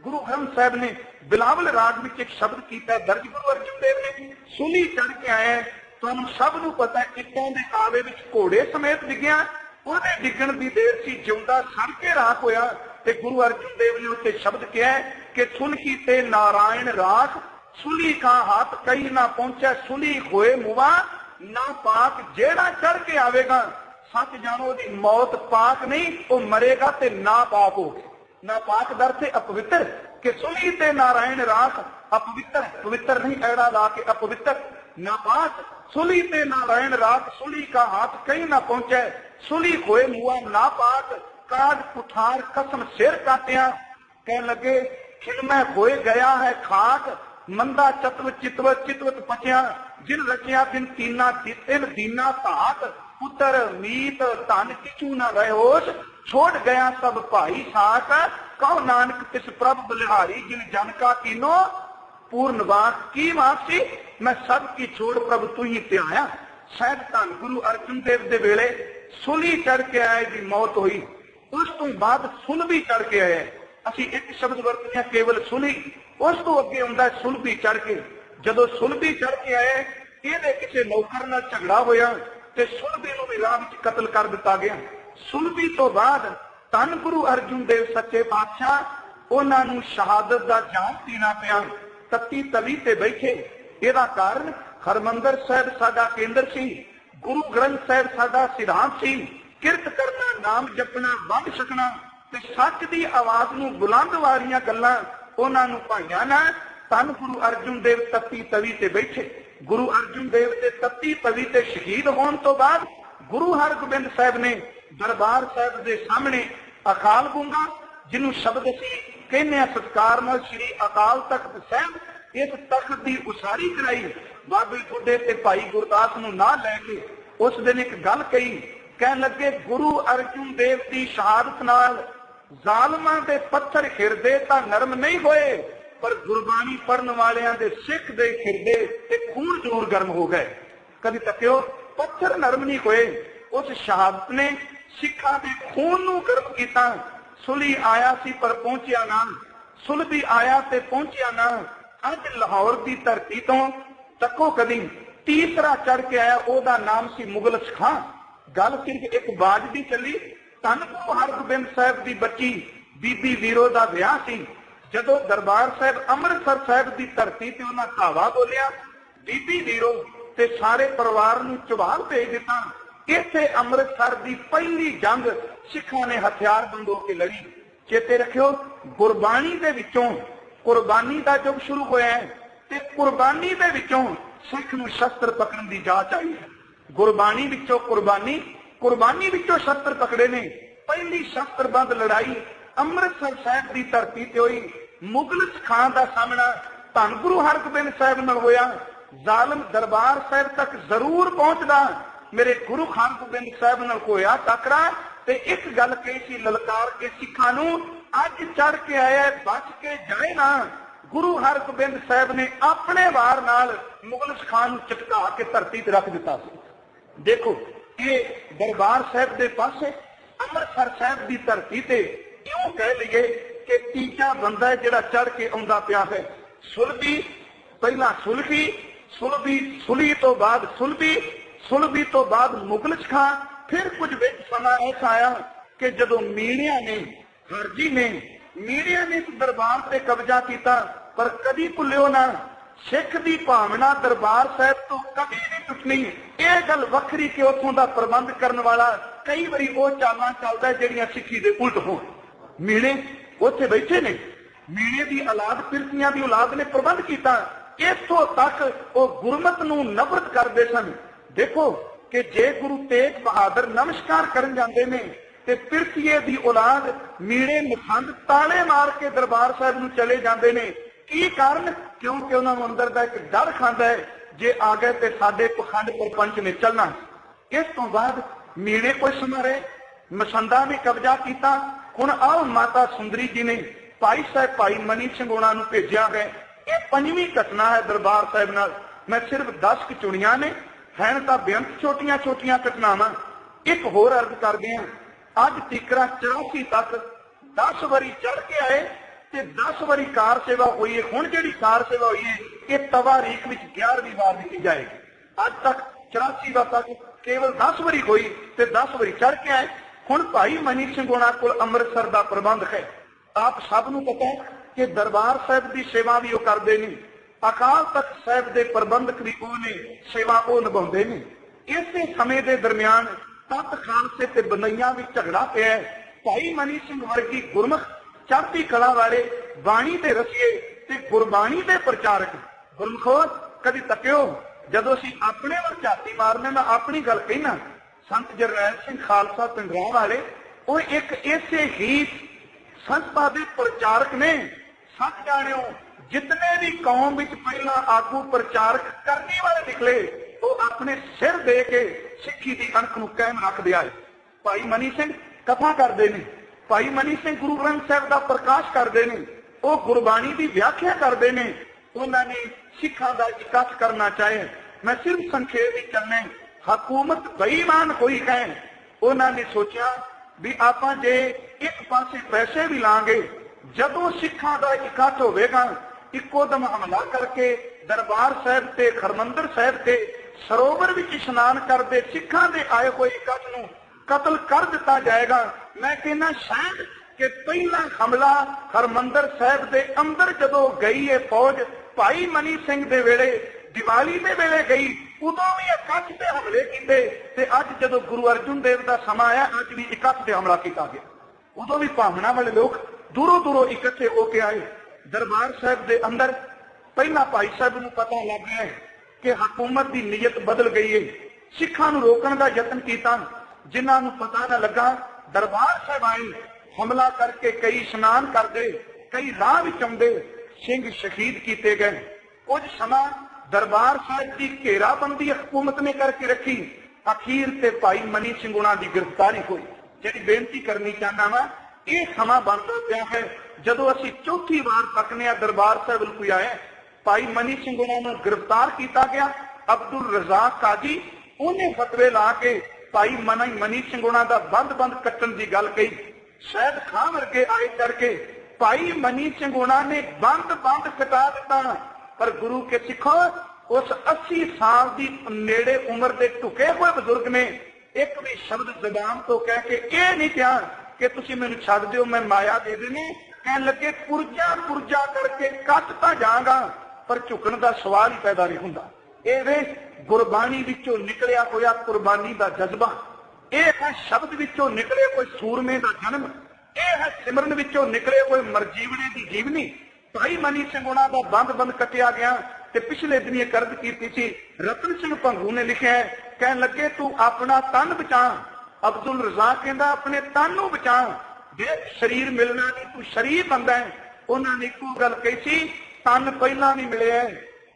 गुरु ग्रंथ साहब ने बिलावल राग में एक शब्द किया दर्ज गुरु अर्जुन देव ने, सुली चढ़ के आया है। तुहानूं सब नूं पता है इट्टां दे आवे विच घोड़े समेत डिग्गिया, ਉਹਦੇ ਡਿੱਗਣ ਦੀ ਦੇਰ ਸੀ ਜਿਉਂਦਾ ਸੜ ਕੇ ਰਾਖ ਹੋਇਆ। ਤੇ ਗੁਰੂ ਅਰਜਨ ਦੇਵ ਨੇ ਉੱਤੇ ਸ਼ਬਦ ਕਿਹਾ ਕਿ ਸੁਲਹੀ ਤੇ ਨਾਰਾਇਣ ਰਾਖ, ਸੁਲੀ ਕਾ ਹੱਥ ਕਈ ਨਾ ਪਹੁੰਚੈ, ਸੁਲੀ ਹੋਏ ਮੁਆ ਨਾ ਪਾਕ। ਜਿਹੜਾ ਚੜ ਕੇ ਆਵੇਗਾ ਸੱਚ ਜਾਣੋ ਉਹਦੀ ਮੌਤ ਪਾਕ ਨਹੀਂ, ਉਹ ਮਰੇਗਾ ਤੇ ਨਾ ਪਾਕ ਹੋ ਗਿਆ। ਨਾ ਪਾਕ ਦਰ ਤੇ ਅਪਵਿੱਤਰ, ਕਿ ਸੁਲੀ ਤੇ ਨਾਰਾਇਣ ਰਾਖ अपवित्र, पवित्र नहीं ऐड़ा ला के अपवित्र, नापाक। सुली ते नारायण रात, सुली का हाथ कहीं ना पहुंचे, सुली खोए मुआ नापाक। काज कुठार कसम सिर काटिया, कह लगे खिलमै खोए गया है खाक। मंदा चतव चितवत चितवत पचिया, जिन रचिया दिन तीना दिन दीना धात। पुत्र मीत धन किचू न रहोस, छोड़ गया सब भाई साक। कहो नानक तिस प्रभ बलिहारी, जिन जन का कीनो पूर्ण वाक। की वापसी मैं सब की छोड़ प्रभु तू ही ते आया। शायद धन गुरु अर्जुन देव दे वेले सुली चढ़ के आए दी मौत हुई, उस तो बाद सुल भी चढ़ के आए। असी एक शब्द वरतने केवल सुली, उस तो अगे आउंदा सुल भी चढ़ के। जदों सुल भी चढ़ के आए ਇਹਦੇ ਕਿਸੇ नौकर नाल झगड़ा होया ते सुलभी नूं भी राह विच कतल कर दिता गया। सुलभी तो बाद धन गुरु अर्जुन देव सच्चे पातशाह उन्हां नूं शहादत दा जाम पीना पिया। तत्ती तवी ते बैठे। ਇਹਦਾ कारण हरमंदर साहब साडा केंद्र सी, गुरु ग्रंथ साहब साडा सिद्धांत सी। किरत करना, नाम जपना, बंद सकना ते सच दी आवाज नूं बुलंद वारियां गल्लां उन्हां नूं भाईयां ना। धन गुरु अर्जुन देव तत्ती तवी ते बैठे। गुरु अर्जुन देव के तत्ती तवी ते शहीद होने तो बाद गुरु हरगोबिंद साहब ने दरबार साहब के सामने अकाल गूंगा, जिन्हों शब्द असी कहने सत्कार नाल श्री अकाल तख्त साहब, इस तख्त की उसारी कराई। बाबे बुढ़े ते भाई गुरदास नूं ना लैके उस दिन एक गल कही, कह लगे गुरु अर्जुन देव की शहादत नाल जालमां दे पत्थर खिरदे तां नरम नहीं होए, पर गुरबाणी पढ़न वालियां दे सिख दे खिरदे ते खून जरूर गर्म हो गए। कभी तक्यो पत्थर नरम नहीं होए। उस शहादत ने सिखा दे खून नूं गर्म किया। सुली आया सी पर पहुंचिया ना, सुलभी आया ते पहुंचिया ना। अज लाहौर की धरती तो तको कदी तीसरा चढ़ के आया, ओदा नाम सी मुगलस खां। गल सिर्फ एक बाज दी चली। धन गुरु हरगोबिंद साहब की बच्ची बीबी वीरो दा विआह सी। जदों दरबार साहब अमृतसर साहब की धरती ते उन्हां धावा बोलिया, बीबी वीरो ते सारे परिवार नूं चुभाल भेज दिता। इत्थे अमृतसर की पहली जंग सिखां ने हथियारबंद होकर लड़ी। चेते रखियो, गुरबाणी दे विचों कुर्बानी का युग शुरू होया है ते कुर्बानी दे विचों सिख नूं शस्त्र पकड़न की जांच आई है। गुरबाणी विचों कुर्बानी, कुर्बानी विचों शस्त्र पकड़े ने। पहली शस्त्रबंद लड़ाई अमृतसर साहब की धरती ते हुई। मुगलस खां का सामना धन गुरु हरगोबिंद साहब नाल होया। जालिम दरबार साहब तक जरूर पहुंचदा, मेरे गुरु हरगोबिंद साहब नाल होया टकरा ते एक गल कही सी ललकार के सिखां नूं, अज चढ़ के आया बच के जाए ना। गुरु हरगोबिंद साहब ने अपने वार नाल मुगलस खां नूं चटका के धरती ते रख दिता सी। देखो ये दरबार साहब के पासे अमृतसर साहब की धरती ते क्यों कह लीए कि तीजा बंदा है जिहड़ा चढ़ के आउंदा पिया है। सुलभी, पहला सुलभी, सुलभी सुली तो बाद सुलभी, सुलभी तो बाद मुगलस खां। फिर कुछ विच समा ऐसा आया कि जदों मीणिया ने, हरजी ने, मीणिया ने दरबार से कब्जा किया, पर कभी भुल्यो ना सिख की भावना दरबार साहब तो कभी नहीं टुटनी। यह गल वखरी कि उथों का प्रबंध करने वाला कई बारी वो चालां चलदा जिहड़ियां सिक्खी दे उल्ट होण। मीणे उत्थे बैठे ने, मीणे की औलाद पिरतियां की औलाद ने प्रबंध किया। इथों तक वो गुरमत नूं नफरत करते सन। देखो कि जे गुरु तेग बहादुर नमस्कार करन जांदे ने ते पिरतीए दी औलाद मीणे निखंड ताले मार के दरबार साहब नूं चले जांदे ने। की कारण? क्योंकि उन्होंने अंदर का एक डर खांदा है, जे आ गए तो साडे पखंड परपंच ने चलना। इस तो बाद मीणे कोई समा रहे, मसंदा ने कब्जा किया। हुण आओ माता सुंदरी जी ने भाई साहब भाई मनी सिंह होना नूं भेजिया गया। यह पंजवीं घटना है दरबार साहब नाल। मैं सिर्फ 10 चुनियां ने, हैं तां बेअंत छोटियां छोटियां घटनावां। एक होर अर्ज कर गया, अज तिकरा 84 तक 10 वारी चढ़ के आए ते 10 वारी कार सेवा हुई है। हुण जिहड़ी कार सेवा हुई है ये तवारीख विच 11वीं वार दी जाएगी। अज तक 84 वार तक केवल 10 वारी हुई ते 10 वारी चढ़ के आए। हुण भाई मनी सिंह होना कोल अमृतसर का प्रबंध है। आप सब नूं पता है कि दरबार साहब की सेवा भी वो करते नहीं, अकाल तख्त साहब के प्रबंधक भी वो ने, सेवा वो निभाते हैं। इस समय के दरमियान तख्त खालसे ते बनैया भी झगड़ा पिया है। भाई मनी सिंह वर्गी गुरमुख चढ़ती कला वाले बाणी के रसीए ते गुरबाणी के प्रचारक गुरमुखो कभी तकियो। जदों असीं अपने वाल झाती मारने, मैं अपनी गल कहना, संत जरनैल सिंह खालसा पिंडरां वाले वो एक ऐसे ही संस्था के प्रचारक ने। सच जानियो जितने भी कौम विच पहला आगू प्रचारक करने वाले निकले वो अपने सिर दे के सिक्खी की अणख नूं कायम रखदे आए। भाई मनी सिंह कथा करते हैं, भाई मनी सिंह गुरु ग्रंथ साहब का प्रकाश करते हैं, वो गुरबाणी की व्याख्या करते हैं। उन्होंने सिखा का इकट्ठ करना चाहे। मैं सिर्फ संक्षेप ही चलने, हुकूमत बेईमान कोई है। उन्होंने सोचा भी आप जे एक पासे पैसे भी लांगे, जदों सिखा का इकट्ठ होगा इकोदम हमला करके दरबार साहब से हरमंदर साहब से सरोवर विच इशनान करते सिखा के आए हुए इकट्ठ नूं कतल कर दिता जाएगा। मैं कहना शायद कि पहला हमला हरमंदर साहब के अंदर जदों गई है फौज भाई मनी सिंह के वेले, दिवाली के वेले गई, उदों भी इकट्ठ से हमले किए ते अज जदों गुरु अर्जुन देव का समा आया अज भी इकट्ठ से हमला किया गया। उदों भी भावना वाले लोग दूरों दूरों इकट्ठे होके आए। दरबार साहब के अंदर पहला भाई साहब नूं पता लग गया कि हुकूमत की नीयत बदल गई है। सिखां नूं रोकण का यत्न किया, जिन्हां नूं पता न लगा दरबार साहब आए, हमला करके कई स्नान करते, कई राह विच आउंदे सिंह शहीद किए गए। कुछ समा दरबार साहब की घेराबंदी हुकूमत ने करके रखी। अखीर से भाई मनी सिंह होना की गिरफ्तारी हुई। जी बेनती करनी चाहना वा, ये समा बनता पिया है जदों असीं चौथी बार तकने दरबार साहब कोई आए। भाई मनी सिंह होना गिरफ्तार किया गया। अब्दुल रजाक काजी उन्हें फतवे ला के भाई मनी सिंह होना का बंद बंद कट्टन की गल कही। शहद खां वर्गे आए करके भाई मनी सिंह ने बंद बंद कटा दिता। पर गुरु के सिखो उस 80 साल की नेड़े उम्र के ढुके हुए बजुर्ग ने एक भी शब्द जबान तो कह के ये नहीं कहा कि तुसी मैनू छड्ड दिओ, मैं माया दे देनी। कह लगे पुरजा पुरजा करके कट तां जांगा, पर झुकण का सवाल ही पैदा नहीं हुंदा। ये वे गुरबाणी विचों निकलिया होया कुर्बानी का जज्बा, यह है शब्द विचों निकले कोई सूरमे का जन्म, यह है सिमरन विचों निकले कोई मरजीवने की जीवनी। भाई मनी सिंह उन्हां दा बंद बंद कटिया गया। ते पिछले दिन यह करद कीती सी रतन सिंह भंगू ने लिखिया है, कह लगे तू अपना तन बचा। अब्दुल रज़ाक कहंदा अपने तन नूं बचा, देख शरीर मिलना नहीं, तू शरीर बनदा है। उन्होंने एक गल कही सी, तन पहला नहीं मिले,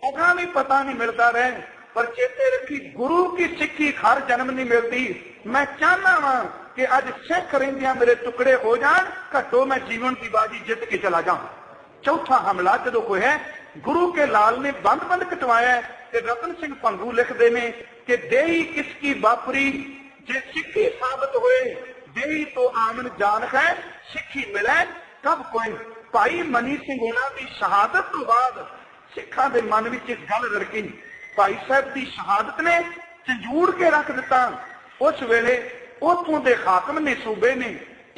अगा भी पता नहीं मिलता रहे, पर चेते रखी गुरु की सिक्खी हर जन्म नहीं मिलती। मैं चाहना वा कि अज सिख रहिंदियां मेरे टुकड़े हो जान, घटो मैं जीवन की बाजी जित के चला जाऊं। चौथा हमला जो कोई है गुरु के लाल ने बंद बंद कटवाया है। रतन सिंह भंगू लिखते हैं कि देही किसकी बापरी जे सिक्खी साबित हुए, देही तो आमन जान है सिक्खी मिले कब कोई। भाई मनी सिंह उन्हां दी शहादत तो बाद सिखा के मन में इस गल रड़की, भाई साहब की शहादत ने झंझूड़ के रख दिता। उस वेले उथों के हाकम ने सूबे ने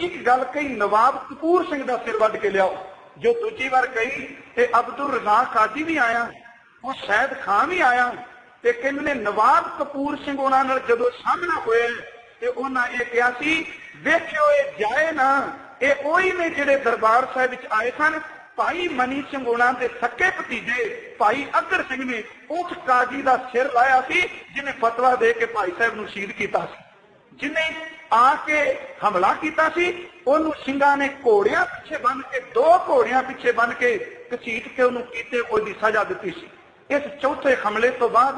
एक गल कही, नवाब कपूर सिंह का सिर वड्ड के लियाओ। जो दूजी बार कही ते अब्दुल रज़ाक काजी भी आया, वो शहद खां भी आया। ते कहंदे नवाब कपूर सिंह उन्हां नाल जदों सामना होया ते उन्हां ये कहा सी, वेखियो ये जाए ना, ये ओही ने जिहड़े दरबार साहिब विच आए सन। भाई मनी सिंह उन्हां दे सके भतीजे भाई अगर सिंह ने उस काजी का सिर लाया सी जिन्हें फतवा दे के भाई साहब नूं शहीद कीता सी। जिन्हें आके हमला किया सिंघा ने घोड़िया पिछे बन के, 2 घोड़िया पिछे बन के घसीट के उन्होंने सजा दी सी। इस चौथे हमले तो बाद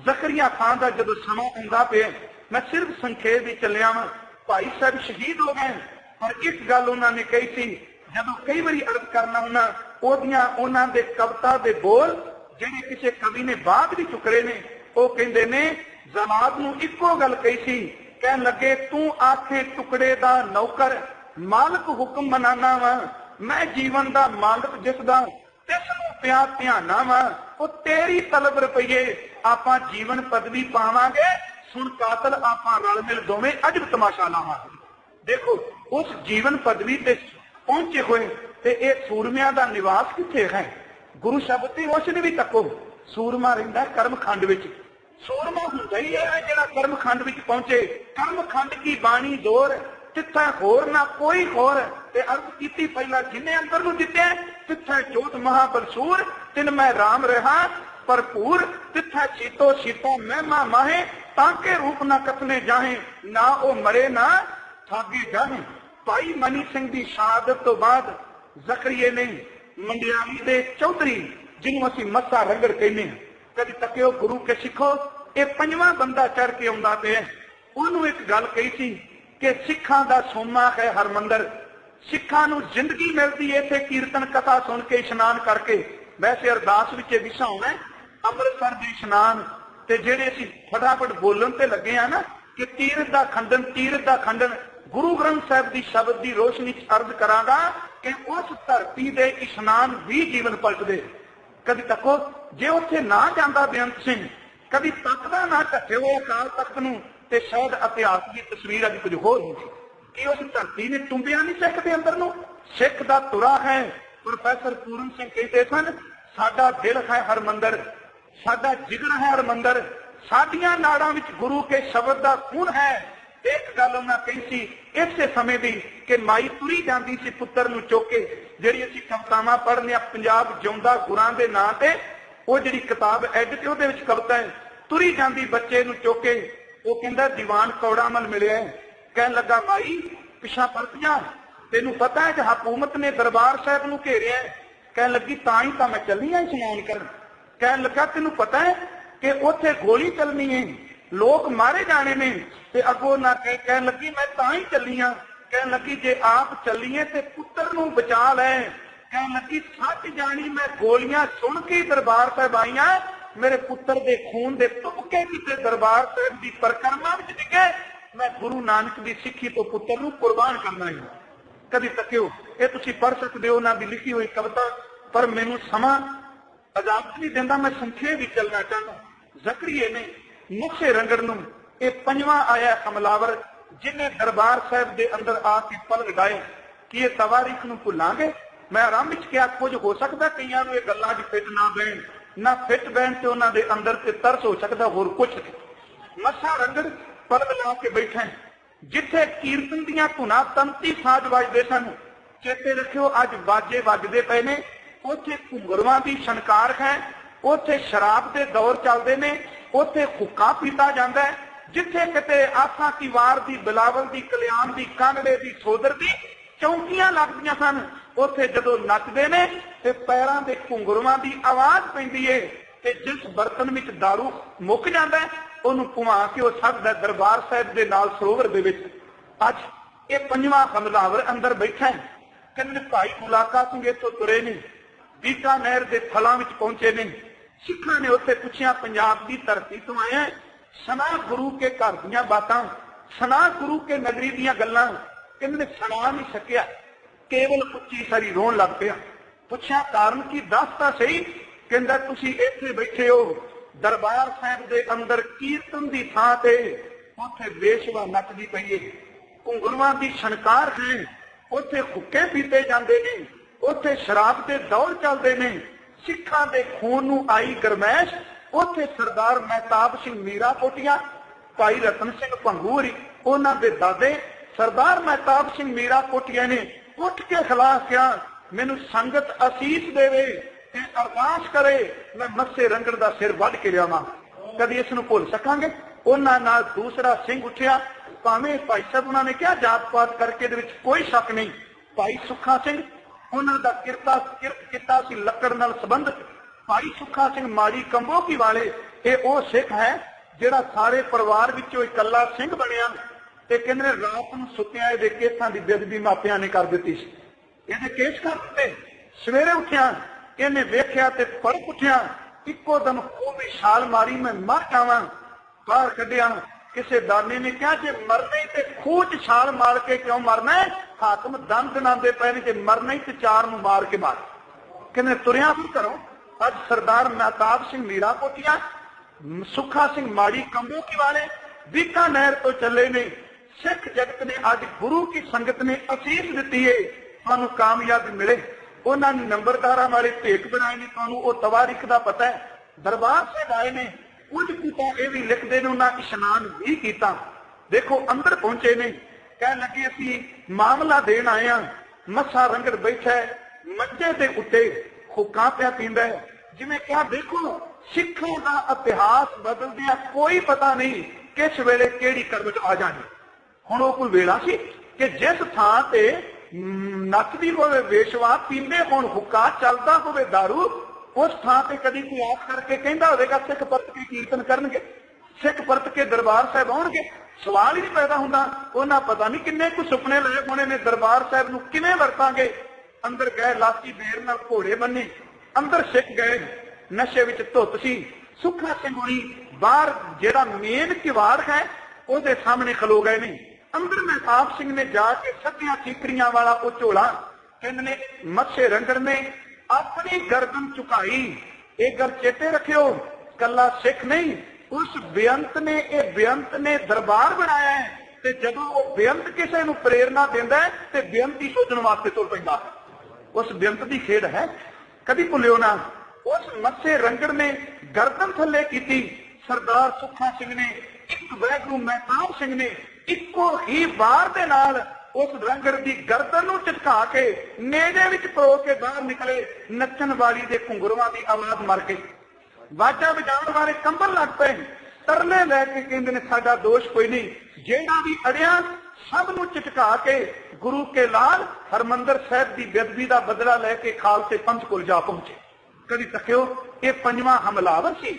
जकरिया खान का जो समा आंदा पे, मैं सिर्फ संखेप ही चलिया वा, भाई साहब शहीद हो गए। पर एक गल उन्होंने कही थी, जदों कई बार अर्ज करना होना उन्होंने कविता के बोल जिहड़े किसी कवि ने बाद भी चुकरे ने, वो कहते ने जमात नूं इक्को गल कही सी, कह लगे तू आखे टुकड़े दा नौकर मालक हुक्म मनाना वा, मैं जीवन दा मालक जिसदा तिसनूं पिया ध्याना वा, वो तेरी तलब रुपये आपां जीवन पदवी पावांगे, सुन कातल आपां रल मिल दोवें अजब तमाशा लावांगे। देखो उस जीवन पदवी ते पहुंचे हुए ते ये सूरमिया दा निवास किथे है। गुरु शब्द की रोशनी भी तको, सूरमा रहिंदा कर्मखंड विच। सूरमा हुंदा ही है जिहड़ा कर्मखंड विच पहुंचे। कर्मखंड की बाणी जोर तिथे होर ना कोई होर, ते अर्थ कीती पहला जिन्हें अंदर नूं दित्ते तिथे जोत महाबलसूर, तिन मैं राम रहा भरपूर, तिथे सीतो सीता महिमा माहे, ताके रूप ना कथने जाहे, ना ओ मरे ना थागे जाहे। भाई मनी सिंह की शहादत तो बाद जकरिए ने मंडियाली के चौधरी जिन्हों असीं मस्सा रंगड़ कहने हैं, कभी तकियो गुरु के सिखो, ये 5वां बंदा चढ़ के आउंदा पे, उन्होंने एक गल कही थी कि सिखा का सोमा है हरमंदर, सिखा नूं जिंदगी मिलती है इत्थे कीर्तन कथा सुन के इशनान करके। वैसे अरदास विच विशा होना अमृतसर दे इशनान ते जिहड़े असीं फटाफट बोलन ते लगे हैं ना कि तीरथ दा खंडन गुरु ग्रंथ साहिब की शब्द की रोशनी अर्ज करांगा कि उस धरती के इशनान भी जीवन पलटदे। कभी तको जे उत्थे ना जांदा बेअंत सिंह, कभी तकदा ना ढके हुए अकाल तख्त नूं, ते शायद इतिहास की तस्वीर अज कुछ होर होती कि उस धरती ने टुंबिया नहीं सिख के अंदर नूं। सिख दा तुरा है। प्रोफैसर पूरन सिंह कहते सन, साडा दिल है हरमंदर, साडा जिगर है हरमंदर, साडियां नाड़ां विच गुरु के शब्द दा खून है। एक गल उन्हें कही सी इसे समय की कि माई तुरी जाती सी पुत्र नूं चुक के, जिहड़ी असीं कवितावां पढ़ने पंजाब जिउंदा गुरां दे नां ते, वो जिहड़ी किताब एड ते उहदे विच कविता है, तुरी जाती बच्चे नूं चुक के, वो कहंदा दीवान कौड़ामल मिलिया, कहन लगा माई पिछा परत जा, तेनू पता है कि हुकूमत ने दरबार साहिब नूं घेरिया, कहन लगी तां ही तां मैं चली आई स्नान करन। कहन लगा तेनू पता है कि उत्थे गोली चलनी है, लोग मारे जाने ने, ते अगों ना कहन लगी मैं तां ही चली हाँ। कहन लगी जे आप चलीए ते पुत्र नूं बचा लै। कहन लगी सच जानी मैं गोलियां सुन के दरबार साहिब आई हाँ, मेरे पुत्र दे खून दे तुपके किते दरबार साहिब की परिक्रमा विच डिगे, मैं गुरु नानक की सिक्खी तो पुत्र नूं कुर्बान करना है। कभी तकियो, ये तुसी पढ़ सकते हो उन्होंने लिखी हुई कविता, पर मैनू समा इजाजत नहीं देता, मैं संखेप भी चलना चाहता। ज़करिया ने मत्से रंगड़ नूं ये पंजवां आया हमलावर जिन्हें दरबार साहब के अंदर आके पल लगाए कि ये तवारीख नूं भुलांगे। मैं आरंभ विच किहा कुछ हो सकता कईयां नूं ये गल्लां च फिट ना बैण, ना फिट बैण ते उन्हां दे अंदर ते तरस हो सकता, होर कुछ नहीं। मत्सा रंगड़ पल ला के बैठे जिथे कीर्तन दियां धुनां तंती साज वजदे सन। चेते रखियो अज बाजे वजदे पए ने, उत्थे घुंगरुआं दी छनकार है, उत्थे शराब के दौर चलते ने, उत्थे हुक्का पीता जाता है। जिथे किते आसा की वार दी, बिलावल दी, कल्याण दी, कांगड़े दी, सोदर दी चौंकियां लगदियां सन, उत्थे जदों नचदे ने ते पैरां दे घुंगरुआं दी आवाज पैंदी है ते जिस बर्तन विच दारू मुक जांदा है उहनूं पुआ के उह सकदा दरबार साहिब दे नाल सरोवर दे विच। अज ये पंजवां हमलावर अंदर बैठा है। कहंदे भाई मुलाका सिंह इत्थों तुरे ने, बीकानेर के फलों में पहुंचे ने। सिखा ने उत्थे पुछया पंजाब की धरती तो आए हैं, सना गुरु के घर दीयां बातां, सना गुरु के नगरी दीयां गल्लां। कहंदे सुना नहीं सकिया, केवल उच्ची सारी रोन लग पिया। पुछया कारण की दस तां सही। कहंदा तुसीं इत्थे बैठे हो दरबार साहिब दे अंदर कीर्तन की थां ते, उत्थे वेशवा नचदी पई है, घुंगरुआं दी छनकार है, उत्थे हुक्के पीते जांदे ने, उत्थे शराब के दौर चलते ने, सिखां दे खून नूं आई गरमैश। उत्थे सरदार महताब सिंह मीरा कोटिया, भाई रतन सिंह भंगूरी, उन्हां दे दादे सरदार महताब सिंह मीरा कोटिया ने उठ के खिलाफ किया, मैनू संगत असीस देवे ते अरदास करे, मैं मत्से रंगड़ दा सिर वढ के लियावां। कदी इस नूं भुल सकांगे? उन्हां नाल दूसरा सिंह उठिया, भावें भाई साहब उन्होंने क्या जात पात करके दे विच कोई शक नहीं। भाई सुखा सिंह उन्हां दा किरत किता सी लकड़ नाल संबंधित। भाई सुखा सिंह माड़ी कंबोकी वाले ये वो सिख है जिहड़ा सारे परिवार विचों इकल्ला सिंह बनिया ते कहंदे रात नूं सुत्तिआं इहदे केसां दी बेदबी मापिआं ने कर दित्ती सी, इहदे केस कर दित्ते। सवेरे उठिया इहने वेखिया ते पड़क उठिया, इक्को दम खूह दी छाल मारी, मैं मर जावां। बाहर कढिया, किसी दाने ने कहा जे मरना ही ते खूह च छाल मार के क्यों मरना है, हाकम दंद दनांदे पए ने, जे मरना ही ते चार नूं मार के मार। कहंदे तुरिया फिर घरों। अज सरदार महताब सिंह मीरा कोटिया, सुखा सिंह माड़ी कंबोकी वाले बीकानेर तो चले ने। सिख जगत ने अज गुरु की संगत ने असीस दी है, तुहानूं कामयाबी मिले। उन्होंने नंबरदारा वाले भेख बनाए ने, तुहानूं वो तवारीख का पता है। दरबार साहिब आए ने, कुछ कुता ये भी लिखते ने उन्हें इशनान भी किया। देखो अंदर पहुंचे ने, कह लगे असी मामला देन आए हैं। मत्सा रंगड़ बैठा है मंजे के उत्ते, हुक्का पिया पींदा है। जिवें क्या देखो सिखों का इतिहास बदलदिया कोई पता नहीं किस वेले केड़ी करवट आ जानी। हुण वो कोई वेला सी कि जिस थां ते नचदी होवे वेशवा, पींदे होण हुक्का, चलदा होवे दारू, उस थां ते कदी कोई आस करके कहंदा होवेगा सिख परत के कीर्तन करनगे, सिख परत के दरबार साहिब आउणगे? सवाल ही नहीं पैदा हुंदा। उन्हां पता नहीं किन्ने कुछ सुपने लए होणे ने दरबार साहिब नूं किवें वरतांगे। अंदर गए लाची बेर नाल घोड़े बन्ने, अंदर सिख गए नशे विच धुत सी। सुखा सिंह हुणी बाहर जिहड़ा मेन किवाड़ है उहदे सामने खलो गए ने। अंदर महताब सिंह ने जाके सदियां ठीकरियां वाला वो झोला, कहंदे ने मत्से रंगड़ ने अपनी गर्दन झुकाई। एक गल चेते रखियो, कला सिख नहीं, उस बेअंत ने, ये बेअंत ने दरबार बनाया है, ते जदों वो बेअंत किसी नूं प्रेरणा दिंदा है ते बेअंत ही सोचण वास्ते तुर पैंदा। उस बेअंत की खेड है, कभी भुलियो ना। उस मत्से रंगड़ ने गर्दन थले की, सरदार सुखा सिंह ने, एक वैगुरू महताब सिंह ने इको ही वार दे नाल उस रंगड़ की गर्दन नूं झटका के नेड़े विच परो के बाहर निकले। नचन वाली दे घुंगरुआं की आवाज मर गई। वाजा वजाउण वाले कंबल लग पे, तरले लैके कहंदे ने साडा दोष कोई नहीं, जेड़ा भी अड़िया सब नूं झटका के गुरु के लाल हरमंदर साहिब की बेदबी का बदला लैके खालसे पंथ कोल जा पहुंचे। कभी तकियो ये पंजवां हमलावर सी।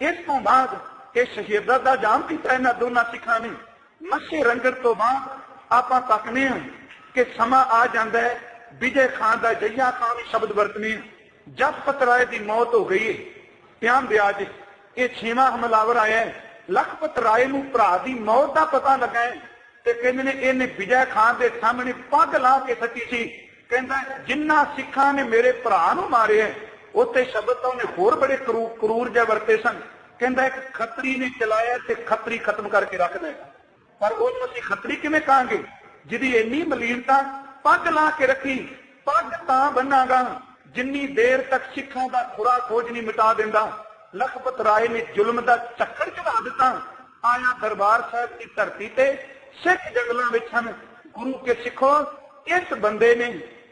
इस तो बाद ये शहीदां दा जाम कीता इन्हां दोनां सिखां ने। मत्से रंगड़ तो बाद आपां तकने कि समा आ जाता है विजय खान का जहिया खान शब्द वरतने। जसपत राय की मौत हो गई है, ध्यान दिया जी, ये 6वां हमलावर आया है। लखपत राय नूं भरा की मौत का पता लगा है। ते कहंदे ने इहने विजय खान के सामने पग ला के सटी सी। कहंदा जिन्ना सिखां ने मेरे भरा नूं मारिया उत्ते शब्द तो उन्हें होर बड़े क्रूर जिहे वरते सन। कहंदा एक खतरी ने चलाया ते खतरी खत्म करके रख देगा, पर उसनूं असीं खतरी किवें कहांगे जिहदी इन्नी मलीनता। पग ला के रखी, पग तां बन्नागा जिन्नी देर तक सिखां दा खुरा खोज नहीं मिटा दिंदा। लखपत राय ने जुल्म दा चक्कर चढ़ा दिता। आया दरबार साहब की धरती ते सिख जंगलों में हन। गुरु के सिखो इस बंदे ने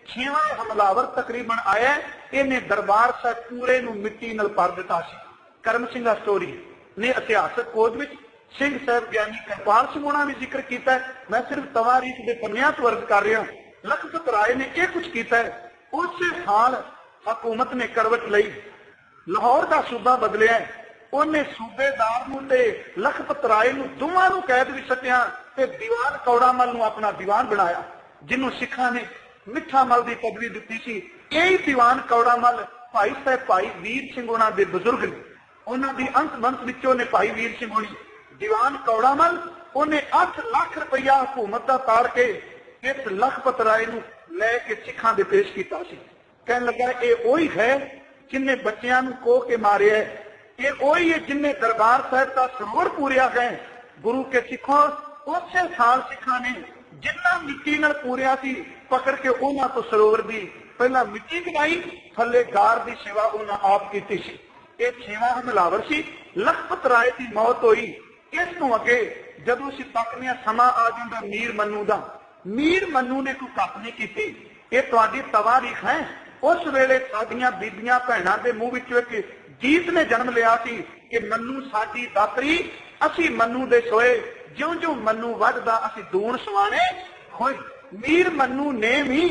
6वां हमलावर तकरीबन आया, इन्हें दरबार साहब पूरे नूं मिट्टी नाल भर दिता सी। करम सिंह स्टोरी ने इतिहासक खोज विच सिंह साहब ज्ञानी कृपाल सिंह होना भी जिक्र किया। मैं सिर्फ तवारीख के पन्नियां तो अर्ज कर रहा। लखपत राय ने यह कुछ किया। उस साल हुकूमत ने करवट लई, लाहौर का सूबा बदलिया। उन्हें सूबेदार नूं ते लखपत राय नूं दोवां नूं कैद विच सट्टिया ते दीवान कौड़ामल नूं अपना दीवान बनाया, जिन्हों सिखां ने मिठा मल की पदवी दी सी। यही दीवान कौड़ामल भाई साहब भाई वीर सिंह होना दे बुजुर्ग ने। उन्होंने अंश वंश विचों ने भाई वीर सिंह होनी। दीवान कौड़ामल उन्हें 8 लाख रुपया हुकूमत का ताड़ के इस लखपत राय नूं लैके सिखां दे पेश किया सी। कहने लगा ये वही है जिन्हें बच्चियां नूं कोह के मारिया, ये वही है जिन्हें दरबार साहब का सरोवर पूरिया गए। गुरु के सिखों उस साल सिखां ने जिन्ना मिट्टी नाल पूरिया सी पकड़ के उन्हां तो सरोवर दी पहला मिट्टी गिराई, थले गार की सेवा उन्हां आप की सी। ये 6वां हमलावर सी। लखपत राय की मौत हुई। इस तों अगे जदों असीं तकने समा आ जांदा मीर मन्नू दा, मीर मन्नू ने कोई घट नहीं की। ये तुहाडी तवारीख है। उस वेले साडियां बीबियां भैणां दे मूंह विचों एक गीत ने जन्म लिया सी कि मन्नू साडी दातरी, असीं मन्नू दे सोए, ज्यों ज्यों मन्नू वधदा असीं दूण सवाणे होए। मीर मन्नू ने भी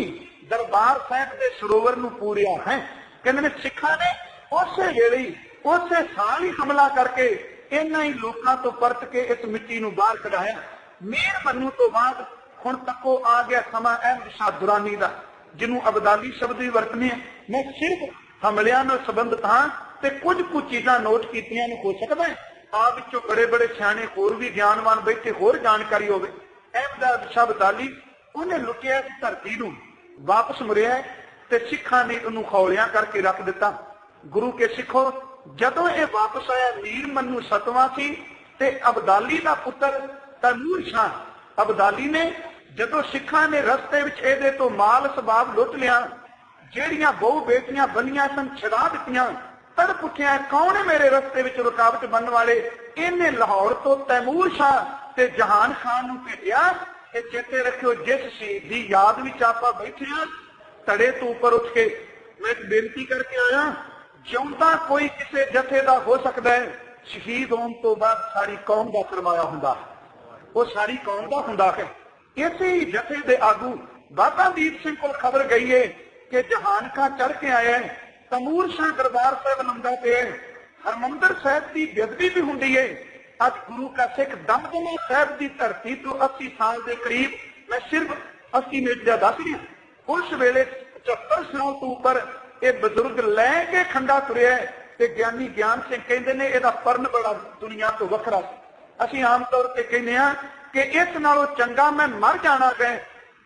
दरबार साहब के सरोवर नूं पूरिया है। कहंदे ने सिखां ने उस वेले उस साल ही हमला करके इन्हां ही लोकां तो परत के इस मिट्टी नूं बाहर कढाया। मीर मन्नू तो बाद हुण तको आ गया समा अहमद शाह दुरानी दा, जिन्हों अबदाली शब्द भी वरतने। मैं सिर्फ हमलियां नाल संबंधित हाँ ते कुछ चीज़ां नोट कीतियां ने हो सकदा है आप विचों बड़े बड़े सियाणे होर भी ज्ञानवान बैठे होर जानकारी होवे। अहमद शाह अबदाली उन्हें लुटिया इस धरती नूं वापस मुड़िया ते सिखां ने उन्होंने खौलियां करके रख दिता। गुरु के सिखो जदों ये वापस आया मीर मन्नू 7वां सी ते अबदाली का पुत्र तैमूर शाह अबदाली ने जदों सिखां ने रस्ते विच इहदे तो माल सबाब लुट लिया, ਜਿਹੜੀਆਂ बहु बेटियां बनियां सन छड़ा दित्तियां, तड़प उठिया कौन है मेरे रस्ते विच रुकावट बनने वाले। इन्हें लाहौर तो तैमूर शाह ते जहान खान नूं भेजिया कि चेते रखियो जिस शहीद दी याद विच आपां बैठे हां तड़े तो ऊपर उठ के मैं एक बेनती करके आया, जिउंदा कोई किसी जथे दा हो सकता है, शहीद होने तो बाद सारी कौम दा फरमाया हुंदा, वो सारी कौम दा हुंदा है। इसे ही जथे दे आगू बाबा दीप सिंह को खबर गई है कि जहान खां चढ़ के आया है, तैमूर शाह दरबार साहब लंदा पे है, हरमंदर साहब की बेदबी भी हुंदी है। अज गुरु का सिख दमदमा साहब की धरती तो 80 साल के करीब, मैं सिर्फ 80 मिनट का दस रही, उस वेले 75 साल तो ऊपर ये बजुर्ग लैके खंडा तुरिया ते ज्ञानी ज्ञान सिंह कहते ने इहदा परन बड़ा दुनिया तो वखरा सी। असीं आम तौर पर कहने कि इस नालों चंगा मैं मर जाना गए।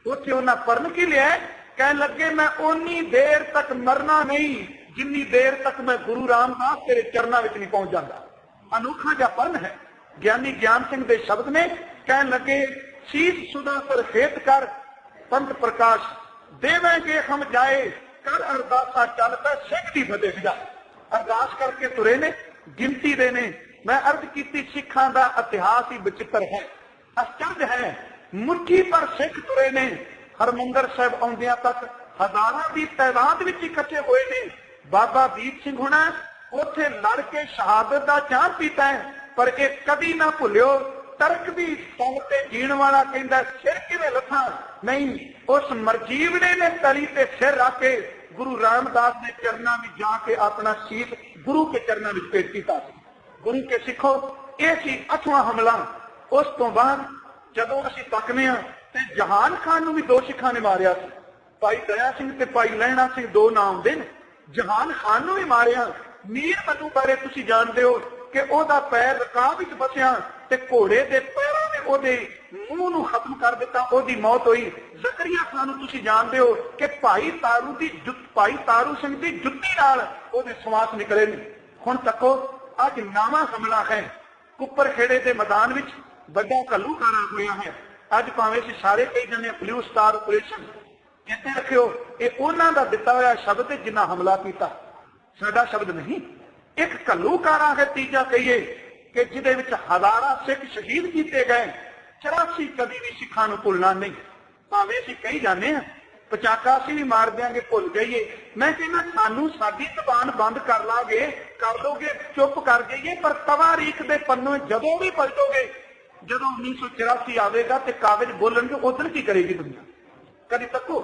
उत्थे उन्हें परन की लिया, कह लगे मैं उन्नी देर तक मरना नहीं जिन्नी देर तक मैं गुरु रामदास तेरे चरणों में नहीं पहुंच जाता। अनोखा जा परन है। ज्ञानी ज्ञान सिंह के शब्द ने कह लगे शीश सुधा पर खेत कर पंत प्रकाश देवेंगे हम जाए कर अरदासा चल पे सिख दी फतेह जा। अरदास करके तुरे ने गिनती दे ने। मैं अर्ज की सिखां दा इतिहास ही विचित्र है, आश्चर्य है। मुट्ठी पर सिख तुरे ने हरमंदर साहब आउंदियां तक हजारां की तादाद विच इकट्ठे हुए ने। बाबा दीप सिंह होना उथे लड़ के शहादत का चाह पीता है, पर एक कदी ना भुलियो तरक दी संग ते जीण वाला कहंदा सिर किवें लथा नहीं। उस मरजीवड़े ने तली ते सिर रख के गुरु रामदास के चरणों में जाके अपना शीश गुरु के चरणों में पेश किया। गुरु के सिखो यह सी 8वां हमला। उस तो बाद जदों असीं तकने ते जहान खान नूं भी 2 सिखां ने मारिया सी। भाई दया सिंह ते भाई लहणा सिंह 2 नाम दे। जहान खान नूं भी मारिया। मीर मन्नू बारे तुसीं जानदे हो कि ओहदा पैर रकाब विच फसिया ते घोड़े दे पैरों दे ਉਹਦੇ ਮੂੰਹ ਨੂੰ ਖਤਮ ਕਰ ਦਿੱਤਾ, ਉਹਦੀ ਮੌਤ ਹੋਈ। ਜ਼ਕਰੀਆ ਖਾਨ ਨੂੰ ਤੁਸੀਂ ਜਾਣਦੇ ਹੋ ਕਿ ਭਾਈ ਤਾਰੂ ਸਿੰਘ ਦੀ ਜੁੱਤੀ ਨਾਲ ਉਹਦੇ ਸਵਾਸ ਨਿਕਲੇ ਨੇ। ਹੁਣ ਤੱਕੋ ਅੱਜ ਨਵਾਂ ਹਮਲਾ ਹੈ ਕੁੱਪਰ ਖੇੜੇ ਦੇ ਮੈਦਾਨ ਵਿੱਚ, ਵੱਡਾ ਘੱਲੂਕਾਰਾ ਹੋਇਆ ਹੈ। ਅੱਜ ਭਾਵੇਂ ਅਸੀਂ ਸਾਰੇ ਕਹੀ ਜਾਂਦੇ ਬਲੂ ਸਟਾਰ ਆਪਰੇਸ਼ਨ, ਇੱਥੇ ਰੱਖਿਓ ਇਹ ਉਹਨਾਂ ਦਾ ਦਿੱਤਾ ਹੋਇਆ ਸ਼ਬਦ ਹੈ ਜਿੰਨਾ ਹਮਲਾ ਕੀਤਾ, ਸਾਡਾ ਸ਼ਬਦ ਨਹੀਂ। ਇੱਕ ਘੱਲੂਕਾਰਾ ਹੈ ਤੀਜਾ ਕਹੀਏ ਕਿ ਜਿਹਦੇ ਵਿੱਚ ਹਜ਼ਾਰਾਂ ਸਿੱਖ ਸ਼ਹੀਦ ਕੀਤੇ ਗਏ। 84 ਕਦੀ ਵੀ ਸਿੱਖਾਂ ਨੂੰ ਭੁੱਲਣਾ ਨਹੀਂ। ਭਾਵੇਂ ਅਸੀਂ ਕਹੀ ਜਾਂਦੇ ਹਾਂ ਪਚਾਕਾ ਅਸੀਂ ਵੀ ਮਾਰ ਦਿਆਂਗੇ, ਭੁੱਲ ਜਾਈਏ। ਮੈਂ ਕਹਿੰਦਾ ਸਾਨੂੰ ਸਾਡੀ ਜ਼ਬਾਨ ਬੰਦ ਕਰ ਲੋਗੇ, ਚੁੱਪ ਕਰ ਜਾਈਏ, ਪਰ ਤਵਾਰੀਖ ਦੇ ਪੰਨੇ ਜਦੋਂ ਵੀ ਪਲਟੋਗੇ, ਜਦੋਂ 1984 ਆਵੇਗਾ ਤੇ ਕਾਗਜ਼ ਬੋਲਣਗੇ, ਉਦੋਂ ਕੀ ਕਰੇਗੀ ਦੁਨੀਆ? ਕਦੀ ਤੱਕੋ।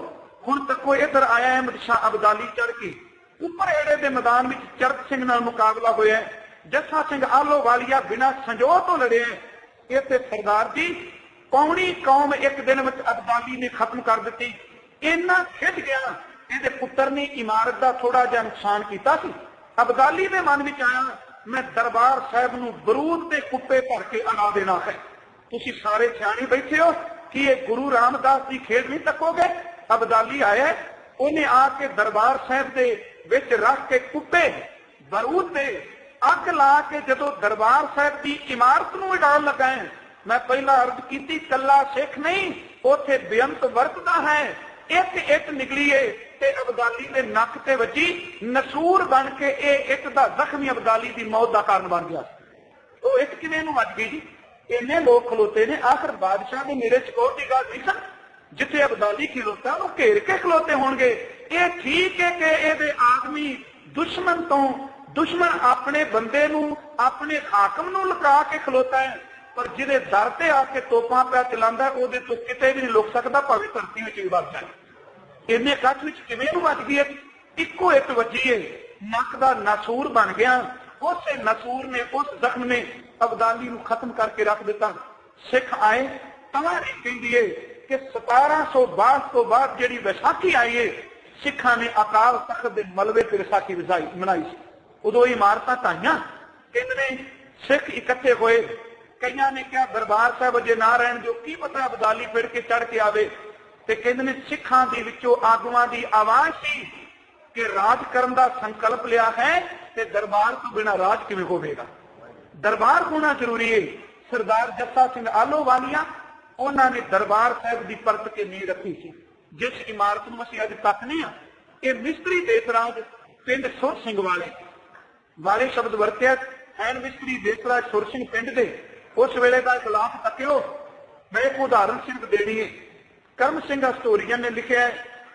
ਹੁਣ ਤੱਕੋ ਇੱਧਰ ਆਇਆ ਅਹਿਮਦ ਸ਼ਾਹ ਅਬਦਾਲੀ ਚੜ ਕੇ ਉੱਪਰ ਹੇੜੇ ਦੇ ਮੈਦਾਨ ਵਿੱਚ ਚਰਤ ਸਿੰਘ ਨਾਲ ਮੁਕਾਬਲਾ ਹੋਇਆ। ਜੱਸਾ ਸਿੰਘ ਆਲੋਵਾਲੀਆ ਬਿਨਾਂ ਸੰਜੋਹ ਤੋਂ ਲੜਿਆ। ਇੱਥੇ ਸਰਦਾਰ ਜੀ ਕੌਣੀ ਕੌਮ ਇੱਕ ਦਿਨ ਵਿੱਚ ਅਬਦਾਲੀ ਨੇ ਖਤਮ ਕਰ ਦਿੱਤੀ। ਇੰਨਾ ਖਿੱਚ ਗਿਆ, ਇਹਦੇ ਪੁੱਤਰ ਨੇ ਇਮਾਰਤ ਦਾ ਥੋੜਾ ਜਿਹਾ ਨੁਕਸਾਨ ਕੀਤਾ ਸੀ। ਅਬਦਾਲੀ ਦੇ ਮਨ ਵਿੱਚ ਆਇਆ ਮੈਂ ਦਰਬਾਰ ਸਾਹਿਬ ਨੂੰ ਬਰੂਦ ਤੇ ਕੁੱਪੇ ਭਰ ਕੇ ਅਲਾ ਦੇਣਾ ਹੈ। ਤੁਸੀਂ ਸਾਰੇ ਸਿਆਣੇ ਬੈਠੇ ਹੋ ਕਿ ਇਹ ਗੁਰੂ ਰਾਮਦਾਸ ਦੀ ਖੇਡ ਨਹੀਂ ਤੱਕੋਗੇ। ਅਬਦਾਲੀ ਆਇਆ, ਉਹਨੇ ਆ ਕੇ ਦਰਬਾਰ ਸਾਹਿਬ ਦੇ ਵਿੱਚ ਰੱਖ ਕੇ ਕੁੱਪੇ ਬਰੂਦ ਤੇ ਅੱਗ ਲਾ ਕੇ ਜਦੋਂ ਦਰਬਾਰ ਸਾਹਿਬ ਦੀ ਇਮਾਰਤ ਨੂੰ ਉਡਾਉਣ ਲੱਗਾ। ਮੈਂ ਪਹਿਲਾਂ ਅਰਜ਼ ਕੀਤੀ ਕੱਲਾ ਸਿੱਖ ਨਹੀਂ, ਉੱਥੇ ਬੇਅੰਤ ਵਰਤਦਾ ਹੈ। ਇੱਕ ਇੱਟ ਨਿਕਲੀ ਏ ਤੇ ਅਬਦਾਲੀ ਦੇ ਨੱਕ ਤੇ ਵੱਜੀ, ਨਸੂਰ ਬਣ ਕੇ ਇਹ ਇੱਟ ਦਾ ਜ਼ਖਮੀ ਅਬਦਾਲੀ ਦੀ ਮੌਤ ਦਾ ਕਾਰਨ ਬਣ ਗਿਆ। ਉਹ ਇੱਟ ਕਿਵੇਂ ਨੂੰ ਵੱਜ ਗਈ ਜੀ? ਇੰਨੇ ਲੋਕ ਖਲੋਤੇ ਨੇ, ਆਖਰ ਬਾਦਸ਼ਾਹ ਦੇ ਮੇਰੇ ਚਕੋਰ ਦੀ ਗੱਲ ਨਹੀਂ ਸਨ। ਜਿੱਥੇ ਅਬਦਾਲੀ ਖਲੋਤਾ ਉਹ ਘੇਰ ਕੇ ਖਲੋਤੇ ਹੋਣਗੇ। ਇਹ ਠੀਕ ਹੈ ਕਿ ਇਹਦੇ ਆਦਮੀ ਦੁਸ਼ਮਣ ਆਪਣੇ ਬੰਦੇ ਨੂੰ, ਆਪਣੇ ਹਾਕਮ ਨੂੰ ਲੁਕਾ ਕੇ ਖਲੋਤਾ ਹੈ, ਪਰ ਜਿਹਦੇ ਦਰ ਤੇ ਆ ਕੇ ਤੋਪਾਂ ਪਿਆ ਚਲਾਉਂਦਾ ਉਹਦੇ ਤੋਂ ਕਿਤੇ ਵੀ ਨਹੀਂ ਲੁਕ ਸਕਦਾ, ਭਾਵੇਂ ਧਰਤੀ ਵਿੱਚ ਵੀ ਵੱਜ ਜਾਏ। ਇੰਨੇ ਕੱਚ ਵਿੱਚ ਕਿਵੇਂ ਨੂੰ ਵੱਜ ਗਈ? ਇੱਕੋ ਇੱਕ ਵੱਜੀ ਏ, ਨੱਕ ਦਾ ਨਸੂਰ ਬਣ ਗਿਆ। ਉਸੇ ਨਸੂਰ ਨੇ, ਉਸ ਜ਼ਖਮ ਨੇ ਅਬਦਾਲੀ ਨੂੰ ਖਤਮ ਕਰਕੇ ਰੱਖ ਦਿੱਤਾ। ਸਿੱਖ ਆਏ, ਤਾਰੀਖ ਕਹਿੰਦੀ ਏ ਕਿ 1762 ਤੋਂ ਬਾਅਦ ਜਿਹੜੀ ਵਿਸਾਖੀ ਆਈ ਏ, ਸਿੱਖਾਂ ਨੇ ਅਕਾਲ ਤਖਤ ਦੇ ਮਲਬੇ ਤੇ ਵਿਸਾਖੀ ਮਨਾਈ ਸੀ। ਉਦੋਂ ਇਮਾਰਤਾਂ ਢਾਈਆਂ, ਕਹਿੰਦੇ ਨੇ ਸਿੱਖ ਇਕੱਠੇ ਹੋਏ। ਕਈਆਂ ਨੇ ਕਿਹਾ ਦਰਬਾਰ ਸਾਹਿਬ ਅਜੇ ਨਾ ਰਹਿਣ ਦਿਓ, ਕੀ ਪਤਾ ਅਬਦਾਲੀ ਫਿਰ ਕੇ ਚੜ ਕੇ ਆਵੇ। ਤੇ ਕਹਿੰਦੇ ਨੇ ਸਿੱਖਾਂ ਦੇ ਵਿੱਚੋਂ ਆਗੂਆਂ ਦੀ ਆਵਾਜ਼ ਸੀ ਕਿ ਰਾਜ ਕਰਨ ਦਾ ਸੰਕਲਪ ਲਿਆ ਹੈ ਤੇ ਦਰਬਾਰ ਤੋਂ ਬਿਨਾਂ ਰਾਜ ਕਿਵੇਂ ਹੋਵੇਗਾ? ਦਰਬਾਰ ਹੋਣਾ ਜ਼ਰੂਰੀ ਹੈ। ਸਰਦਾਰ ਜੱਸਾ ਸਿੰਘ ਆਲੋਵਾਲੀਆ, ਉਹਨਾਂ ਨੇ ਦਰਬਾਰ ਸਾਹਿਬ ਦੀ ਪਰਤ ਕੇ ਨੀਂਹ ਰੱਖੀ ਸੀ। ਜਿਸ ਇਮਾਰਤ ਨੂੰ ਅਸੀਂ ਅੱਜ ਤੱਕਦੇ ਹਾਂ, ਇਹ ਮਿਸਤਰੀ ਦੇਸਰਾਜ ਪਿੰਡ ਸੁਰ ਸਿੰਘ ਵਾਲੇ ਸ਼ਬਦ ਵਰਤਿਆ ਹੈ। ਮਿਸਤਰੀ ਦੇਸਰਾਜ ਸੁਰ ਸਿੰਘ ਪਿੰਡ ਦੇ ਉਸ ਵੇਲੇ ਦਾ ਇਤਿਹਾਸ ਤੱਕਿਓ। ਮੈਂ ਇੱਕ ਉਦਾਹਰਨ ਸਿਰਫ ਦੇਣੀ ਹੈ। ਕਰਮ ਸਿੰਘ ਹਿਸਟੋਰੀਅਨ ਨੇ ਲਿਖਿਆ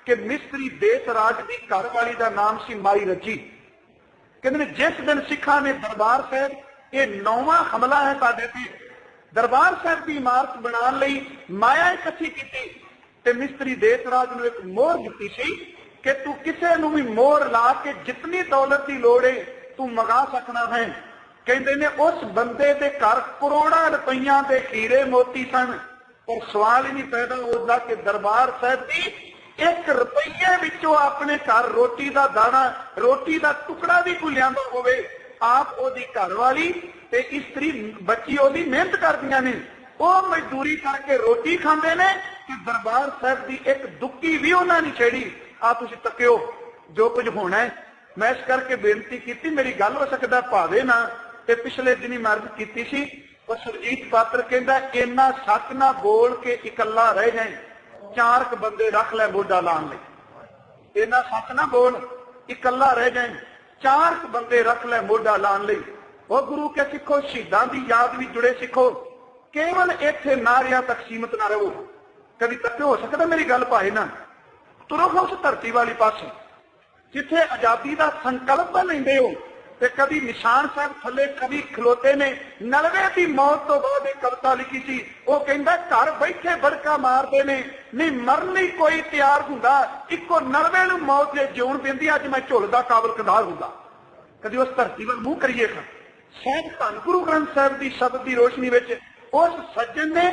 ਕਿ ਮਿਸਤਰੀ ਦੇਸਰਾਜ ਦੀ ਘਰ ਵਾਲੀ ਦਾ ਨਾਮ ਸੀ ਮਾਈ ਰੱਜੀ। ਕਹਿੰਦੇ ਨੇ ਜਿਸ ਦਿਨ ਸਿੱਖਾਂ ਨੇ ਦਰਬਾਰ ਸਾਹਿਬ, ਇਹ 9ਵਾਂ ਹਮਲਾ ਹੈ ਸਾਡੇ ਤੇ, ਦਰਬਾਰ ਸਾਹਿਬ ਦੀ ਇਮਾਰਤ ਬਣਾਉਣ ਲਈ ਮਾਇਆ ਇਕੱਠੀ ਕੀਤੀ ਤੇ ਮਿਸਤਰੀ ਦੇਸਰਾਜ ਨੂੰ ਇੱਕ ਮੋਹਰ ਦਿੱਤੀ ਸੀ ਕਿ ਤੂੰ ਕਿਸੇ ਨੂੰ ਵੀ ਮੋਹਰ ਲਾ ਕੇ ਜਿਤਨੀ ਦੌਲਤ ਦੀ ਲੋੜ ਹੈ ਤੂੰ ਮੰਗਾ ਸਕਣਾ ਹੈ। ਕਹਿੰਦੇ ਨੇ ਉਸ ਬੰਦੇ ਦੇ ਘਰ ਕਰੋੜਾਂ ਰੁਪਈਆਂ ਦੇ ਹੀਰੇ ਮੋਤੀ ਸਨ, ਪਰ ਸਵਾਲ ਹੀ ਨਹੀਂ ਪੈਦਾ ਹੁੰਦਾ ਕਿ ਦਰਬਾਰ ਸਾਹਿਬ ਦੀ 1 ਰੁਪਈਏ ਵਿੱਚੋਂ ਆਪਣੇ ਘਰ ਰੋਟੀ ਦਾ ਦਾਣਾ, ਰੋਟੀ ਦਾ ਟੁਕੜਾ ਵੀ ਕੋਈ ਲਿਆਂਦਾ ਹੋਵੇ। ਆਪ ਉਹਦੀ ਘਰ ਵਾਲੀ ਤੇ ਇਸਤਰੀ ਬੱਚੀ ਉਹਦੀ ਮਿਹਨਤ ਕਰਦੀਆਂ ਨੇ, ਉਹ ਮਜ਼ਦੂਰੀ ਕਰਕੇ ਰੋਟੀ ਖਾਂਦੇ ਨੇ ਕਿ ਦਰਬਾਰ ਸਾਹਿਬ ਦੀ 1 ਦੁੱਕੀ ਵੀ ਉਹਨਾਂ ਨੇ ਛੇੜੀ। ਆ ਤੁਸੀਂ ਤੱਕਿਓ ਜੋ ਕੁਝ ਹੋਣਾ ਹੈ। ਮੈਂ ਇਸ ਕਰਕੇ ਬੇਨਤੀ ਕੀਤੀ, ਮੇਰੀ ਗੱਲ ਹੋ ਸਕਦਾ ਭਾਵੇਂ ਨਾ, ਤੇ ਪਿਛਲੇ ਦਿਨੀ ਮਰਦ ਕੀਤੀ ਸੀ। ਉਹ ਸੁਰਜੀਤ ਪਾਤਰ ਕਹਿੰਦਾ ਇੰਨਾ ਸੱਚ ਨਾ ਬੋਲ ਕੇ ਇਕੱਲਾ ਰਹਿ ਜਾਏ, 4 ਬੰਦੇ ਰੱਖ ਲੈ ਮੋਢਾ ਲਾਉਣ ਲਈ। ਇੰਨਾ ਸੱਚ ਨਾ ਬੋਲ, ਇਕੱਲਾ ਰਹਿ ਜਾਏ, 4 ਬੰਦੇ ਰੱਖ ਲੈ ਮੋਢਾ ਲਾਉਣ ਲਈ। ਉਹ ਗੁਰੂ ਕੇ ਸਿੱਖੋ, ਸ਼ਹੀਦਾਂ ਦੀ ਯਾਦ ਵੀ ਜੁੜੇ ਸਿੱਖੋ, ਕੇਵਲ ਇੱਥੇ ਨਾਰਿਆਂ ਤੱਕ ਸੀਮਤ ਨਾ ਰਹੋ। ਕਦੀ ਤੱਕ ਹੋ ਸਕਦਾ ਮੇਰੀ ਗੱਲ ਭਾਏ ਨਾ, ਤੁਰੋ ਉਸ ਧਰਤੀ ਵਾਲੀ ਪਾਸੇ ਜਿੱਥੇ ਆਜ਼ਾਦੀ ਦਾ ਸੰਕਲਪ ਲੈਂਦੇ ਹੋ। ਤੇ ਕਦੀ ਨਿਸ਼ਾਨ ਸਾਹਿਬ ਥੱਲੇ ਕਦੀ ਖਲੋਤੇ ਨੇ। ਨਲਵੇ ਦੀ ਮੌਤ ਤੋਂ ਬਾਅਦ ਇੱਕ ਕਵਿਤਾ ਲਿਖੀ ਸੀ, ਉਹ ਕਹਿੰਦਾ ਘਰ ਬੈਠੇ ਬੜਕਾ ਮਾਰਦੇ ਨੇ, ਨਹੀਂ ਮਰਨ ਲਈ ਕੋਈ ਤਿਆਰ ਹੁੰਦਾ, ਇੱਕੋ ਨਲਵੇ ਨੂੰ ਮੌਤ ਜੇ ਜਿਉਣ ਦਿੰਦੀ, ਅੱਜ ਮੈਂ ਝੁੱਲ ਦਾ ਕਾਬਲ ਕਦਾਰ ਹੁੰਦਾ। ਕਦੀ ਉਸ ਧਰਤੀ ਵੱਲ ਮੂੰਹ ਕਰੀਏ। ਸਾਹਿਬ ਧੰਨ ਗੁਰੂ ਗ੍ਰੰਥ ਸਾਹਿਬ ਦੀ ਸ਼ਬਦ ਦੀ ਰੋਸ਼ਨੀ ਵਿੱਚ ਉਸ ਸੱਜਣ ਨੇ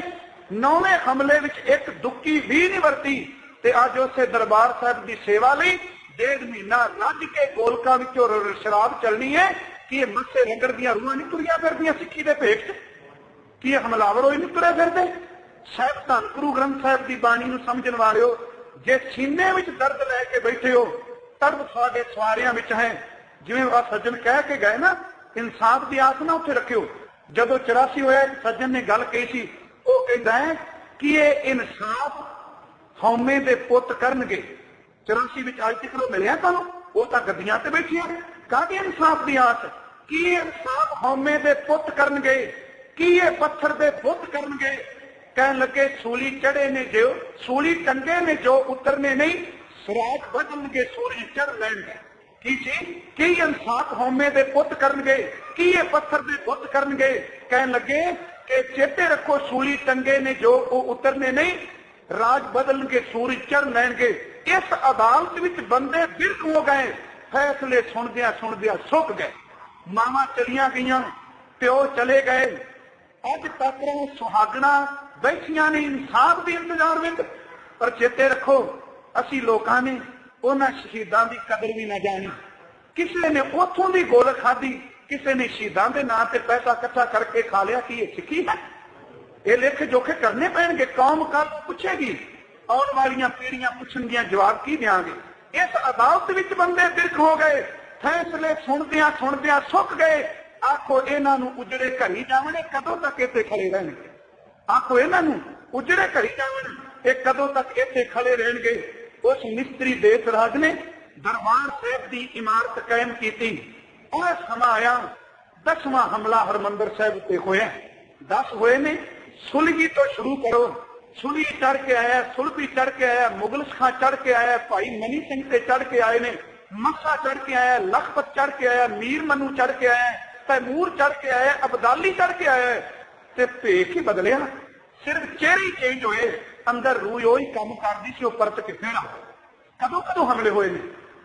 9ਵੇਂ ਹਮਲੇ ਵਿੱਚ 1 ਦੁੱਕੀ ਵੀ ਨਹੀਂ ਵਰਤੀ ਤੇ ਅੱਜ ਉਸੇ ਦਰਬਾਰ ਸਾਹਿਬ ਦੀ ਸੇਵਾ ਲਈ 1.5 ਮਹੀਨਾ ਰੱਜ ਕੇ ਗੋਲਕਾਂ ਵਿੱਚੋਂ ਸ਼ਰਾਬ ਚੱਲਣੀ ਹੈ ਕਿ ਇਹ ਮੱਸੇ ਰੰਗੜ ਦੀਆਂ ਰੂਹਾਂ ਨਹੀਂ ਤੁਰੀਆਂ ਫਿਰਦੀਆਂ ਸਿੱਖੀ ਦੇ ਭੇਖ ਚ? कि ये हमलावर होई नहीं तुरे फिरदे। साहिब धन गुरु ग्रंथ साहिब की बाणी नूं समझण वालिओ, जे सीने विच दर्द लैके बैठे हो, दर्द तुहाडे सवारियां विच है। जिवें आ सज्जन कह के गए ना, इंसाफ की आस ना उत्थे रखियो। जदों 84 होया, सज्जन ने गल कही सी, वो कहता है कि ये इंसाफ हौमे दे पुत करनगे। 84 विच अज तक मिलिया तुहानूं? वो तां गद्दियां ते बैठे आ, काहदी इंसाफ की आस? कि इंसाफ हौमे दे पुत करनगे, कि ये पत्थर दे बुत करनगे। कहन लगे सूली चढ़े ने जो, सूली टंगे ने जो उतरने नहीं, सिराज बदलनगे सूली चढ़ लैणगे। की जी कि इंसाफ हौमे दे पुत करनगे, कि ये पत्थर दे बुत करनगे। कहन लगे कि चेते रखो सूली टंगे ने जो वो उतरने नहीं, राज बदलनगे सूली चढ़ लैणगे। इस अदालत विच बंदे बिरक हो गए, फैसले सुनदियां सुनदियां सुक गए। मावां चलियां गईयां, प्यो चले गए। अज तक सुहागणा बैठियां ने इंसाफ के इंतजार विच। पर चेते रखो असी लोगों ने उन्होंने शहीदों की कदर भी ना जानी। किसी ने उथों की गोल खाधी, किसी ने शहीदों के नाम से पैसा इकट्ठा करके खा लिया। कि ये सिक्खी है? ये लेखे जोखे करने पैणगे। कौम कल पूछेगी, आने वाली पीढ़ियां पूछणगियां, जवाब की देंगे? इस अदालत विच बंदे बिरक हो गए, फैसले सुनदियां सुनदियां सुक गए। आखो इन्हों उजड़े घरी जावणे, कदों तक इत्थे खड़े रहणगे? आखो इन्हों उजड़े घरी जावण, ये कदों तक इत्थे खड़े रहणगे? उस मिस्त्री देसराज ने दरबार साहिब की इमारत कायम की। और समा आया, 10वां हमला हरमंदिर साहिब उत्ते होया। 10 होए ने। सुलगी तो शुरू करो। सुलगी चढ़ के आया, सुलभी चढ़ के आया, मुगल खां चढ़ के आया, भाई मनी सिंह से चढ़ के आए ने, मस्सा चढ़ के आया, लखपत चढ़ के आया, मीर मनु चढ़ के आया, तैमूर चढ़ के आया, अबदाली चढ़ के आया। ते भेख ही बदलिया, सिर्फ चेहरे ही चेंज होए, अंदर रूह ओही काम करदी सी, परत के फेड़ा। कदों कदों हमले होए ने,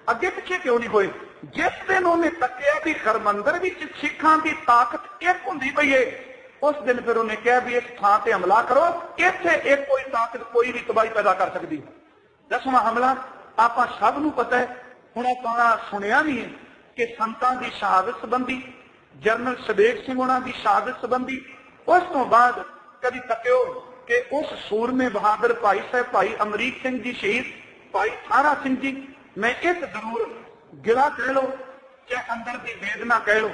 अगे पिछे क्यों नहीं होए? जिस दिन उन्हें तकिया भी हरमंदिर विच सिखां की ताकत एक हुंदी पई है, उस दिन फिर उन्हें कहा भी इस थां ते हमला करो, इत्थे एक कोई ताकत कोई भी तबाही पैदा कर सकती है। 10वां हमला आपां सब नूं पता है। हुण आपां सुनिया भी है कि संतां दी शहादत संबंधी, जनरल सदेक सिंह उन्हां दी शहादत संबंधी, उस तो बाद कभी तकियो कि उस सूरमे बहादुर भाई साहब भाई अमरीक सिंह जी शहीद, भाई थारा सिंह जी, मैं एक जरूर गिला कह लो, चाहे अंदर की वेदना कह लो,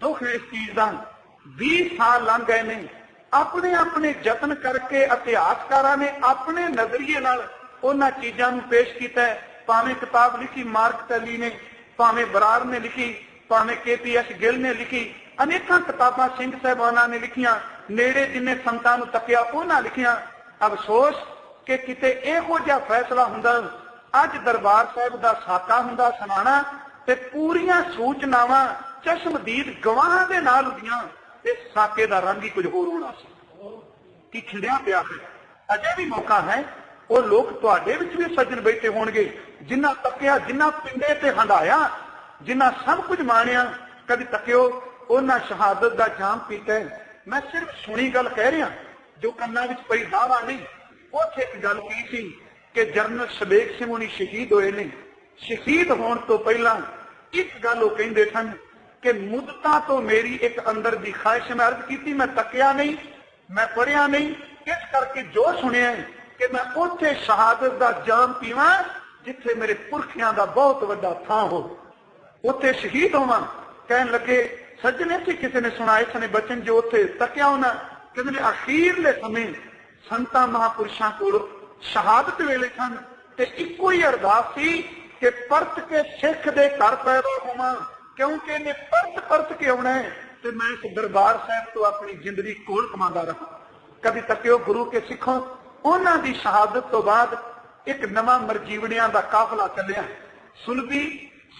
दुख है इस चीज का। 20 साल लंघ गए ने, अपने अपने यत्न करके इतिहासकारां ने अपने नजरिए नाल उन्हां चीजां नूं पेश कीता है। भावें किताब लिखी मार्क टली ने, भावें बरार ने लिखी, भावें KPS गिल ने लिखी, अनेकां किताबां सिंह साहिबाना ने लिखियां, नेड़े जिन्हें संतां नूं तकिया उन्हां लिखियां। अफसोस कि किते इहो जिहा फैसला हुंदा, अज दरबार साहिब दा साका हुंदा सुनाना, ते पूरियां सूचनावां चश्मदीद गवाहां दे नाल हुंदियां, ते साके दा रंग ही कुछ होर होना सी कि खिड़िया पिया है। अजे भी मौका है, वो लोग तुहाडे विच भी सज्जन बैठे होणगे, जिन्हां तकिया, जिन्हां पिंडे ते हंडाया, जिन्हां सब कुछ माणिया। कभी तकियो उन्हां शहादत दा जाम पीता है। मैं सिर्फ सुनी गल कह रहा, जो कन्नां विच पई दावा नहीं। उत्थे एक गल की सी कि जनरल सदेक सिंह हुणी शहीद होए ने। शहीद होने तो पहला एक गल वो कहंदे सन कि मुद्दतां तो मेरी एक अंदर की ख्वाहिश मैं अर्ज की, मैं तकिया नहीं, मैं पढ़िया नहीं, इस करके जो सुनिया कि मैं उत्थे शहादत का जाम पीवा जिथे मेरे पुरखियां का बहुत वड्डा थां हो, उत्थे शहीद होवां। कहन लगे सज्जने से किसी ने सुनाए सने बचन जो उत्थे तकिया होना, कहंदे अखीरले समय संतां महापुरुषां कोल शहादत वेले सन ते इक्को ही अरदास सी कि परत के सिख दे घर पैदा होवां, क्योंकि इन्हें परत परत के आना है ते मैं इस दरबार साहिब तो अपनी जिंदगी कोल कमांदा रहा। कभी तकियो गुरु के सिखों, उन्हां दी शहादत तो बाद एक नवां मरजीवड़ियां दा काफला चलिया। सुलभी,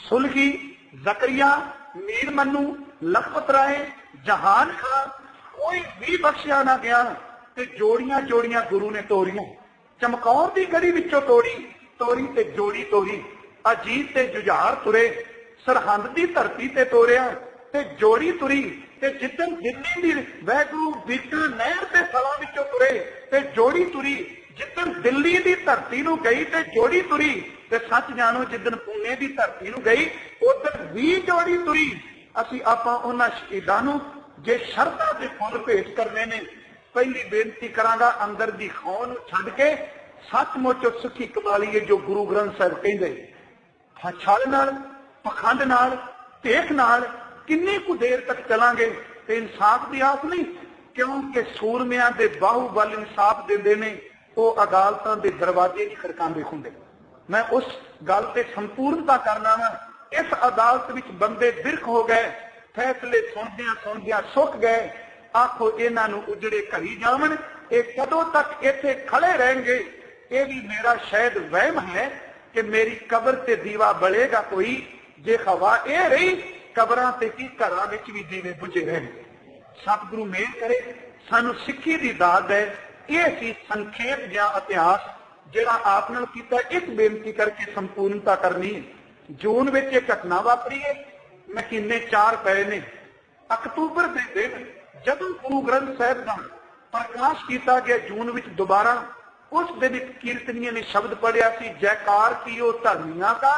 सुलगी, जकरिया, मीर मनु, लखपत राय, जहान खान, कोई भी बख्शिया ना गया ते जोड़ियां जोड़ियां गुरु ने तोड़ियां। चमकौर दी गड़ी विचों तोड़ी, तोड़ी ते जोड़ी तोड़ी। अजीत ते जुझार तुरे, सरहंद दी धरती ते तोरिया ते जोड़ी तुरी। ते जिद्दन दिल्ली दी वैगुरु बीटा नहर ते सलां विचों तुरे ते जोड़ी तुरी। जिद्दन दिल्ली दी धरती नूं गई ते जोड़ी तुरी। ते सच जानो जिद्दन पुणे दी धरती नूं गई उधर भी जोड़ी तुरी। असीं आपां उन्हां शहीदां नूं जे शरधा के फुल भेंट करने ने, पहली बेनती करांगा अंदर दी खौन छड्ड के सचमुच सुखी कमालीए जो गुरु ग्रंथ साहिब कहंदे। छल नाल, पखंड नाल, भेख नाल किन्नी कु देर तक चलांगे ते इंसाफ की आस नहीं, क्योंकि सूरमियां दे बाहूबल इंसाफ देंदे ने, वो अदालतां दे दरवाजे नहीं खड़कांदे हुंदे। मैं उस गल ते संपूर्णता करना वा। इस अदालत विच बंदे बिरख हो गए, फैसले सुनदियां सुनदियां सुक गए। आखो इन्हां नूं उजड़े घरी जावन, ये कदों तक इत्थे खड़े रहेंगे? ये भी मेरा शायद वहम है कि मेरी कबर ते दीवा बलेगा कोई, जे हवा ये रही कबरां ते की घरां विच भी दीवे बुझे रहेंगे। सतगुरु मेहर करे सानू सिक्खी दी दात है। ये सी संखेप या इतिहास जिहड़ा आप नाल कीता। एक बेनती करके संपूर्णता करनी है। जून विच एक घटना वापरी है, महीने 4 पए ने। अक्तूबर के दिन जदों गुरु ग्रंथ साहिब का प्रकाश किया गया जून विच दोबारा, उस दिन एक कीर्तनीय ने शब्द पढ़िया सी, जयकार कियो धर्मियों का,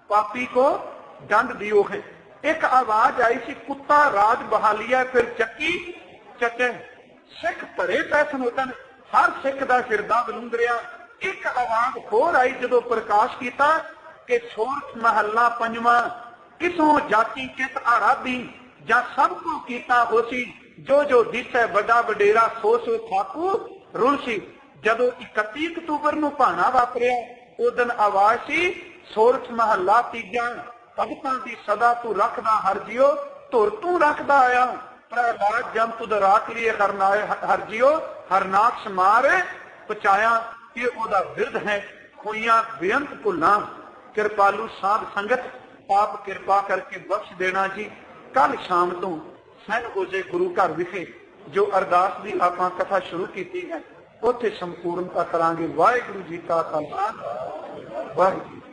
पापी को दंड दियो है। एक आवाज आई सी, कुत्ता राज बहालिया फिर चक्की चटे। सिख भरे पैसन उदन, हर सिख का फिरदा बलूंद रहा। एक आवाज होर आई जदों प्रकाश किया कि सोरठ महला पंजवा, किसों जाति कित आराधी, जा सब को कीता होसी, जो जो दिसै बड़ा वडेरा सो सो थाकू रुलसी। जदों 31 अक्तूबर नूं भाना वापरिया, उस दिन आवाज सी, सोरठ महला तीजा, भगतां दी सदा तू रखदा हर जियो, धुर तू रखदा आया, प्रहलाद जम तुद राख लिए हरनाए हर जियो, हरनाक्ष मार पचाया। ये ओदा विरध है, खोइयां बेअंत भुल्लां, कृपालू साध संगत, आप कृपा करके बख्श देना जी। कल शाम तो सैन होजे गुरु घर विखे जो अरदास की आपां कथा शुरू की है, उत्थे संपूर्णता करांगे। वाहिगुरू जी का खालसा, वाहिगुरू।